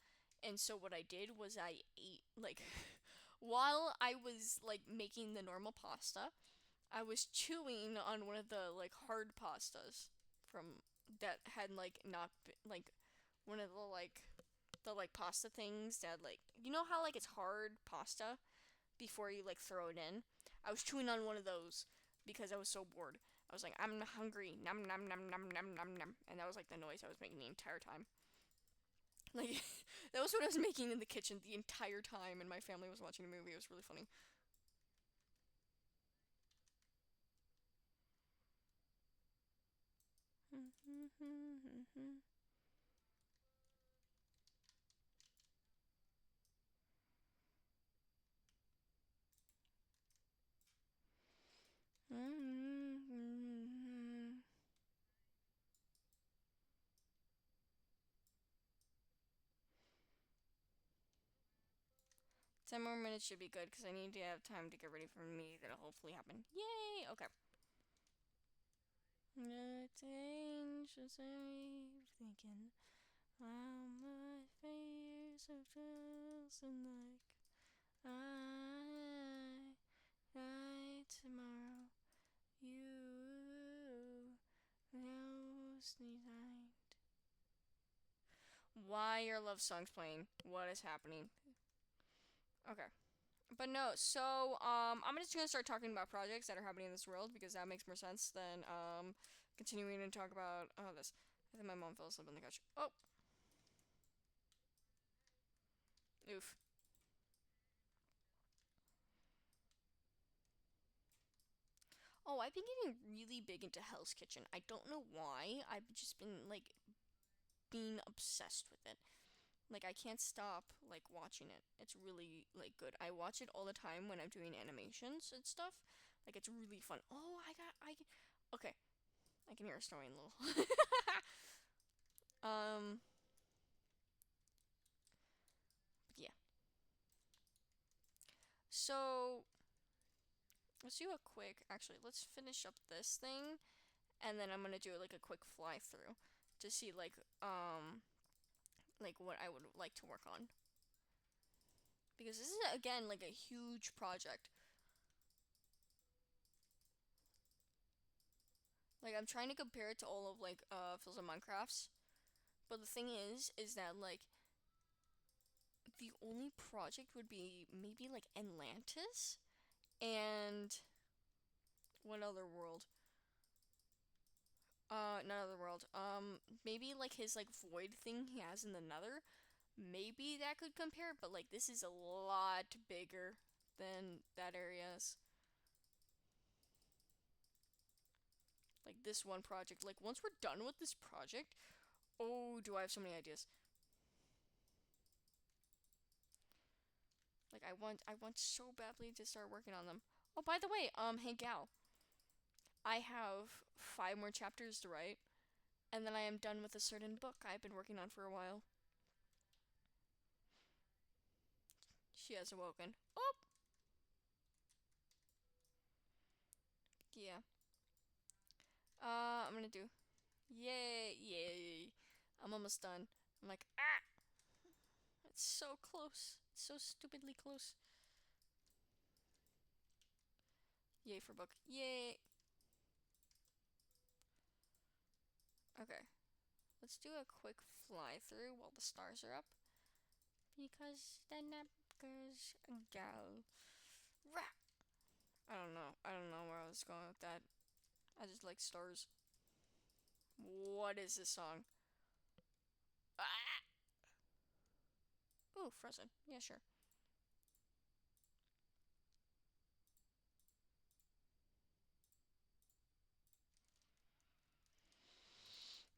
and so what I did was I ate like while I was like making the normal pasta, I was chewing on one of the like hard pastas from that had like not like one of the like pasta things that like you know how like it's hard pasta before you like throw it in. I was chewing on one of those because I was so bored. I was like, I'm hungry, num num num num num num num, and that was like the noise I was making the entire time. Like that was what I was making in the kitchen the entire time, and my family was watching the movie. It was really funny. Ten more minutes should be good because I need to have time to get ready for me. That'll hopefully happen. Yay! Okay. The dangerous thinking how my fears are just like I Why are love songs playing? What is happening? Okay. But no, so I'm just gonna start talking about projects that are happening in this world because that makes more sense than continuing to talk about this. I think my mom fell asleep on the couch. Oh, oof. Oh, I've been getting really big into Hell's Kitchen. I don't know why. I've just been like being obsessed with it. Like I can't stop like watching it. It's really like good. I watch it all the time when I'm doing animations and stuff. Like it's really fun. Oh, okay. I can hear a snoring a little. um, yeah. So let's do a quick. Actually, let's finish up this thing, and then I'm gonna do like a quick fly through to see like what I would like to work on because this is again like a huge project. Like I'm trying to compare it to all of like Phil's and Minecraft's, but the thing is that like the only project would be maybe like Atlantis and what other world? Not other world. Maybe like his like void thing he has in the Nether. Maybe that could compare, but like this is a lot bigger than that area's. Like this one project. Like once we're done with this project, oh, do I have so many ideas? Like I want so badly to start working on them. Oh, by the way, hey gal, I have 5 more chapters to write, and then I am done with a certain book I've been working on for a while. She has awoken. Oh, yeah. I'm gonna do. Yay, yay. I'm almost done. I'm like, ah! It's so close. It's so stupidly close. Yay for book. Yay. Okay. Let's do a quick fly through while the stars are up. Because then that goes gal. Rah! I don't know. I don't know where I was going with that. I just like stars. What is this song? Ah! Ooh, Frozen. Yeah, sure.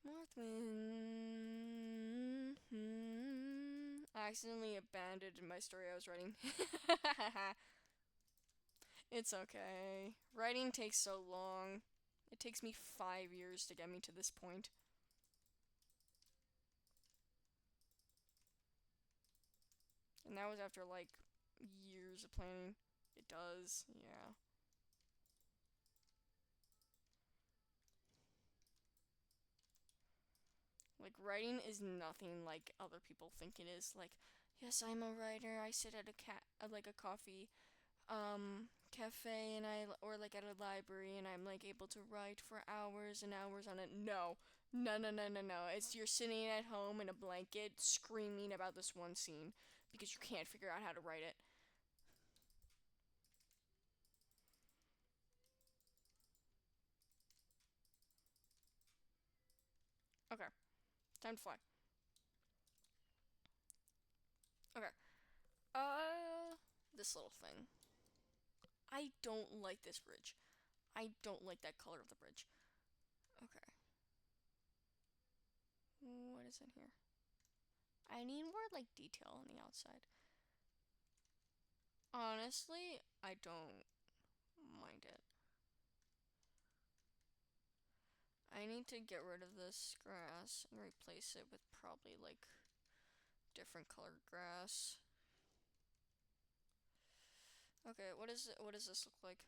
Northwind. I accidentally abandoned my story I was writing. It's okay. Writing takes so long. It takes me 5 years to get me to this point. And that was after like years of planning. It does, yeah. Like writing is nothing like other people think it is. Like, yes, I'm a writer. I sit at a like a coffee cafe and I or like at a library and I'm like able to write for hours and hours on it. No. No, no, no, no, no. It's you're sitting at home in a blanket screaming about this one scene because you can't figure out how to write it. Okay, time to fly. Okay. Uh this little thing. I don't like this bridge. I don't like that color of the bridge. Okay. What is in here? I need more like detail on the outside. Honestly, I don't mind it. I need to get rid of this grass and replace it with probably like different colored grass. Okay, what does this look like?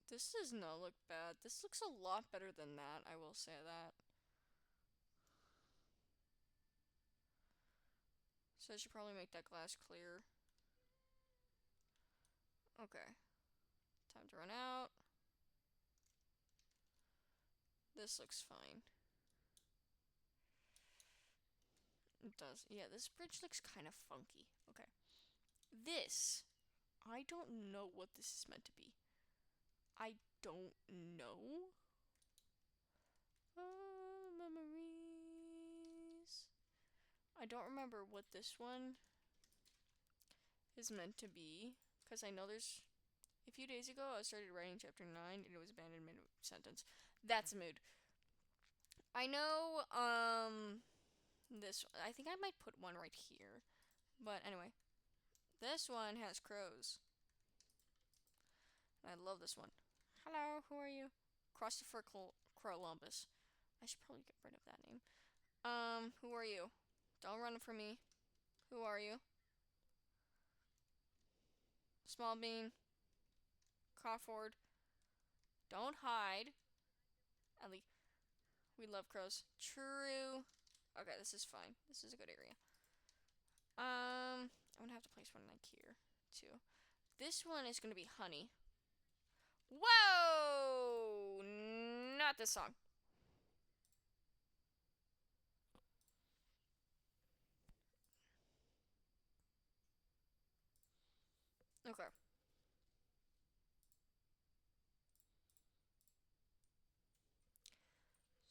This does not look bad. This looks a lot better than that, I will say that. So I should probably make that glass clear. Okay. Time to run out. This looks fine. It does. Yeah, this bridge looks kind of funky. Okay. This, I don't know what this is meant to be. I don't know. Memories. I don't remember what this one is meant to be. Because I know there's... A few days ago, I started writing chapter 9 and it was abandoned mid-sentence. That's a mood. I know, this... I think I might put one right here. But anyway. This one has crows. I love this one. Hello, who are you? Christopher Columbus. I should probably get rid of that name. Who are you? Don't run from me. Who are you? Small Bean. Crawford. Don't hide. Ellie. We love crows. True. Okay, this is fine. This is a good area. I'm gonna have to place one like here, too. This one is gonna be honey. Whoa! Not this song. Okay.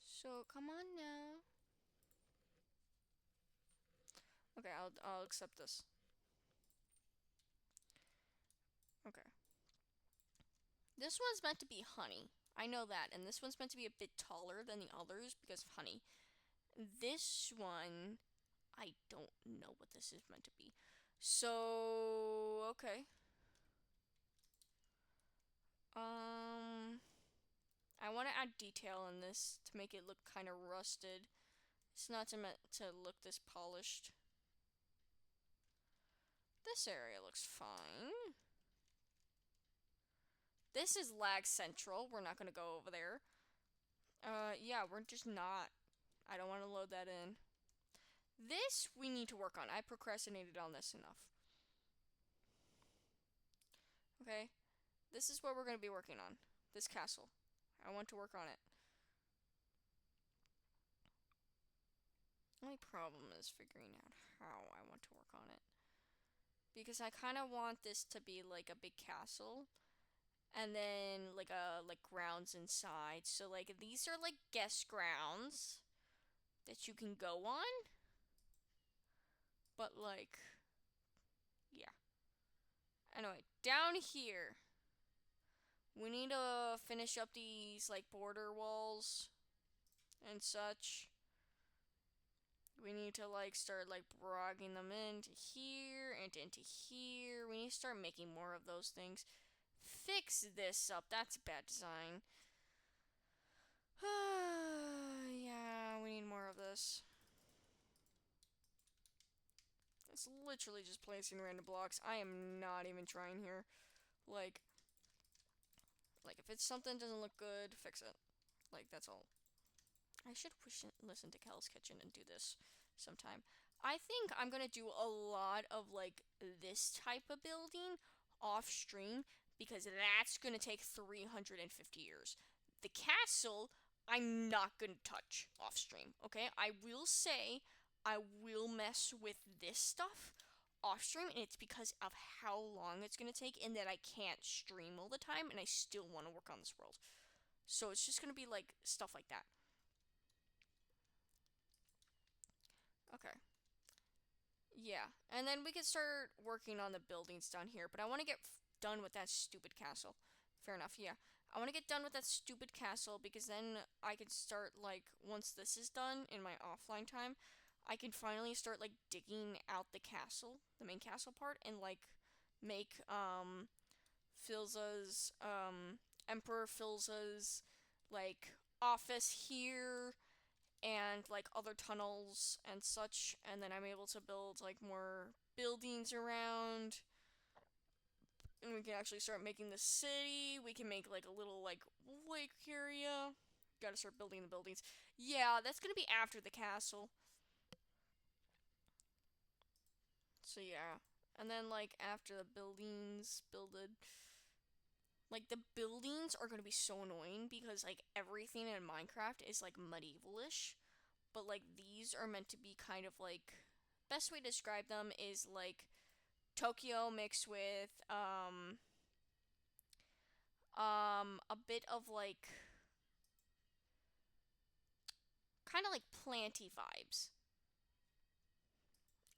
So, come on now. Okay, I'll accept this. Okay. This one's meant to be honey. I know that. And this one's meant to be a bit taller than the others because of honey. This one, I don't know what this is meant to be. So, okay. I want to add detail in this to make it look kind of rusted. It's not meant to look this polished. This area looks fine. This is lag central. We're not going to go over there. Yeah, we're just not. I don't want to load that in. This we need to work on. I procrastinated on this enough. Okay? This is what we're going to be working on. This castle. I want to work on it. Only problem is figuring out how I want to work on it. Because I kind of want this to be like a big castle. And then like grounds inside. So like these are like guest grounds that you can go on. But like, yeah. Anyway, down here, we need to finish up these like border walls and such. We need to like start like brogging them into here and into here. We need to start making more of those things. Fix this up. That's bad design. Yeah, we need more of this. It's literally just placing random blocks. I am not even trying here. Like if it's something doesn't look good, fix it. Like, that's all. I should listen to Kel's Kitchen and do this sometime. I think I'm gonna do a lot of like this type of building off stream because that's gonna take 350 years. The castle, I'm not gonna touch off stream, okay? I will say I will mess with this stuff off stream, and it's because of how long it's gonna take and that I can't stream all the time and I still want to work on this world. So it's just gonna be like stuff like that. Okay. Yeah, and then we can start working on the buildings down here, but I want to get done with that stupid castle. Fair enough, yeah. I want to get done with that stupid castle because then I can start, like, once this is done in my offline time, I can finally start, like, digging out the castle, the main castle part, and, like, make, Filza's, Emperor Filza's, like, office here and like other tunnels and such, and then I'm able to build like more buildings around, and we can actually start making the city. We can make like a little like lake area. Gotta start building the buildings. Yeah, that's gonna be after the castle. So yeah, and then like after the buildings builded, like the buildings are gonna be so annoying because like everything in Minecraft is like medievalish, but like these are meant to be kind of like best way to describe them is like Tokyo mixed with a bit of like kind of like planty vibes.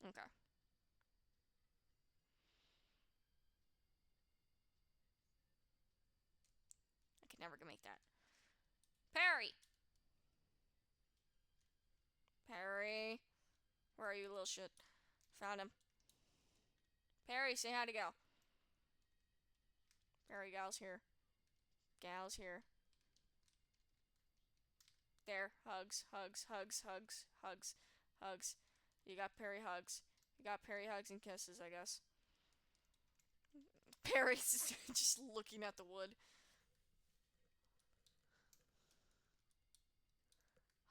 Okay. I could never make that. Perry! Perry! Where are you, little shit? Found him. Perry, say hi to Gal. Perry, Gal's here. Gal's here. There. Hugs, hugs, hugs, hugs, hugs, hugs. You got Perry hugs. You got Perry hugs and kisses, I guess. Perry's just looking at the wood.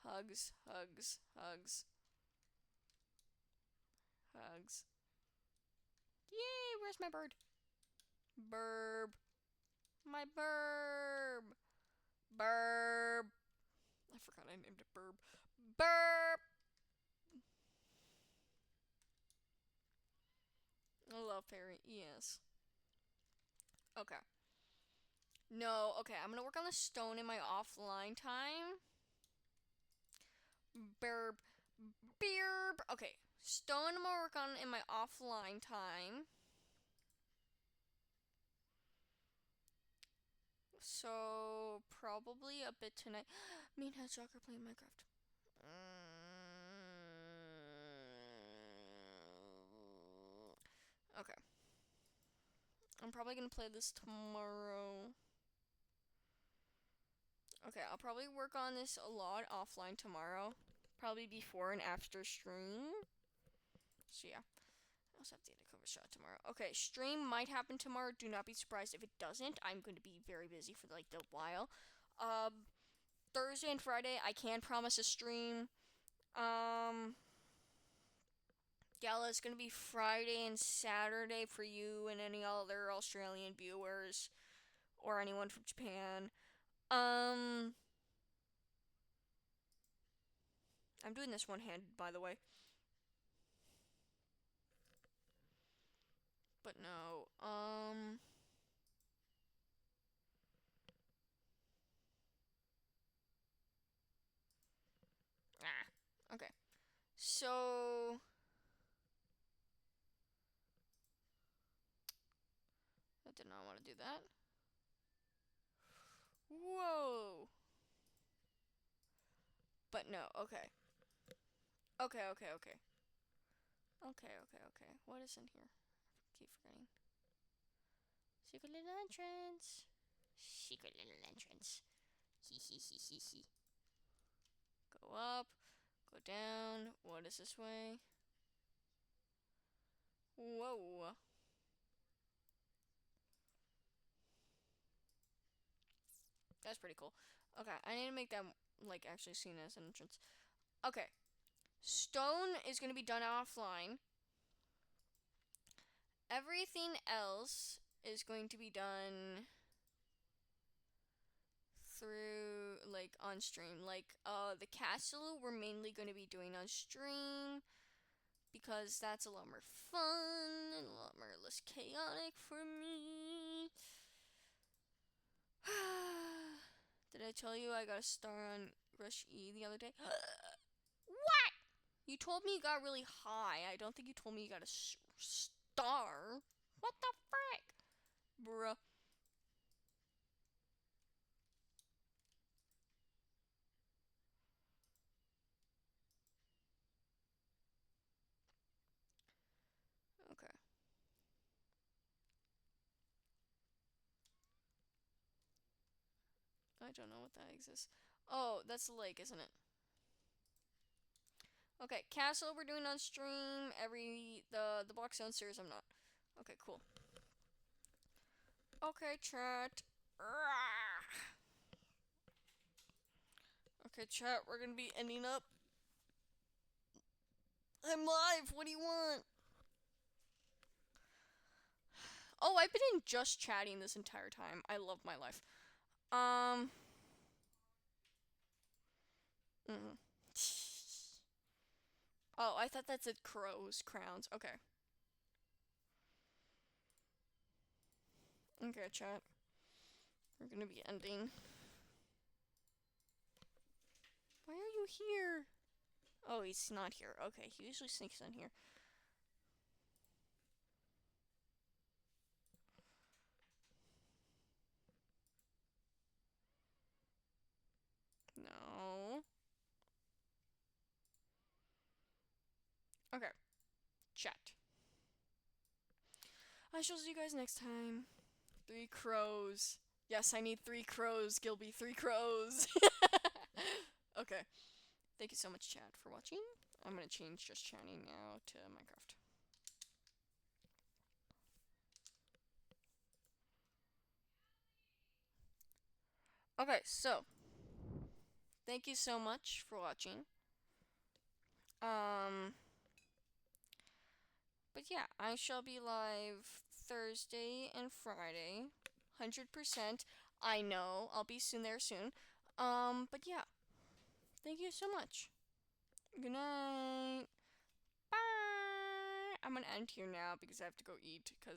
Hugs, hugs, hugs. Hugs. Yay, where's my bird? Burb. My burb. Burb. I forgot I named it Burb. Burp. I love Perry. Yes. Okay. No, okay, I'm gonna work on the stone in my offline time. Burb. Beerb. Okay, stone I'm gonna work on in my offline time. So, probably a bit tonight. Me and Hedgehog are playing Minecraft. Okay. I'm probably gonna play this tomorrow. Okay, I'll probably work on this a lot offline tomorrow. Probably before and after stream. So yeah. I also have to get a cover shot tomorrow. Okay, stream might happen tomorrow. Do not be surprised if it doesn't. I'm going to be very busy for like a while. Thursday and Friday, I can promise a stream. Gala is going to be Friday and Saturday for you and any other Australian viewers or anyone from Japan. I'm doing this one-handed, by the way. But no, okay. So, I did not want to do that. Whoa. But no, okay. Okay, okay, okay. Okay, okay, okay. What is in here? I keep forgetting. Secret little entrance. Secret little entrance. Hee hee hee hee hee. Go up. Go down. What is this way? Whoa. That's pretty cool. Okay, I need to make that, like, actually seen as an entrance. Okay. Stone is going to be done offline. Everything else is going to be done through, like, on stream. Like, the castle we're mainly going to be doing on stream because that's a lot more fun and a lot more less chaotic for me. Did I tell you I got a star on Rush E the other day? What? You told me you got really high. I don't think you told me you got a star. What the frick? Bruh. Okay. I don't know what that exists. Oh, that's the lake, isn't it? Okay, castle we're doing on stream. The blocks downstairs I'm not. Okay, cool. Okay, chat. Okay, chat, we're gonna be ending up. I'm live. What do you want? Oh, I've been in just chatting this entire time. I love my life. Oh, I thought that said crows, crowns. Okay. Okay, chat. We're gonna be ending. Why are you here? Oh, he's not here. Okay, he usually sneaks in here. No. Okay, chat. I shall see you guys next time. 3 crows. Yes, I need 3 crows, Gilby. 3 crows. Okay. Thank you so much, chat, for watching. I'm gonna change just chatting now to Minecraft. Okay, so thank you so much for watching. But yeah, I shall be live Thursday and Friday. 100%. I know, I'll be soon there soon. But yeah, thank you so much. Good night. Bye. I'm gonna end here now because I have to go eat because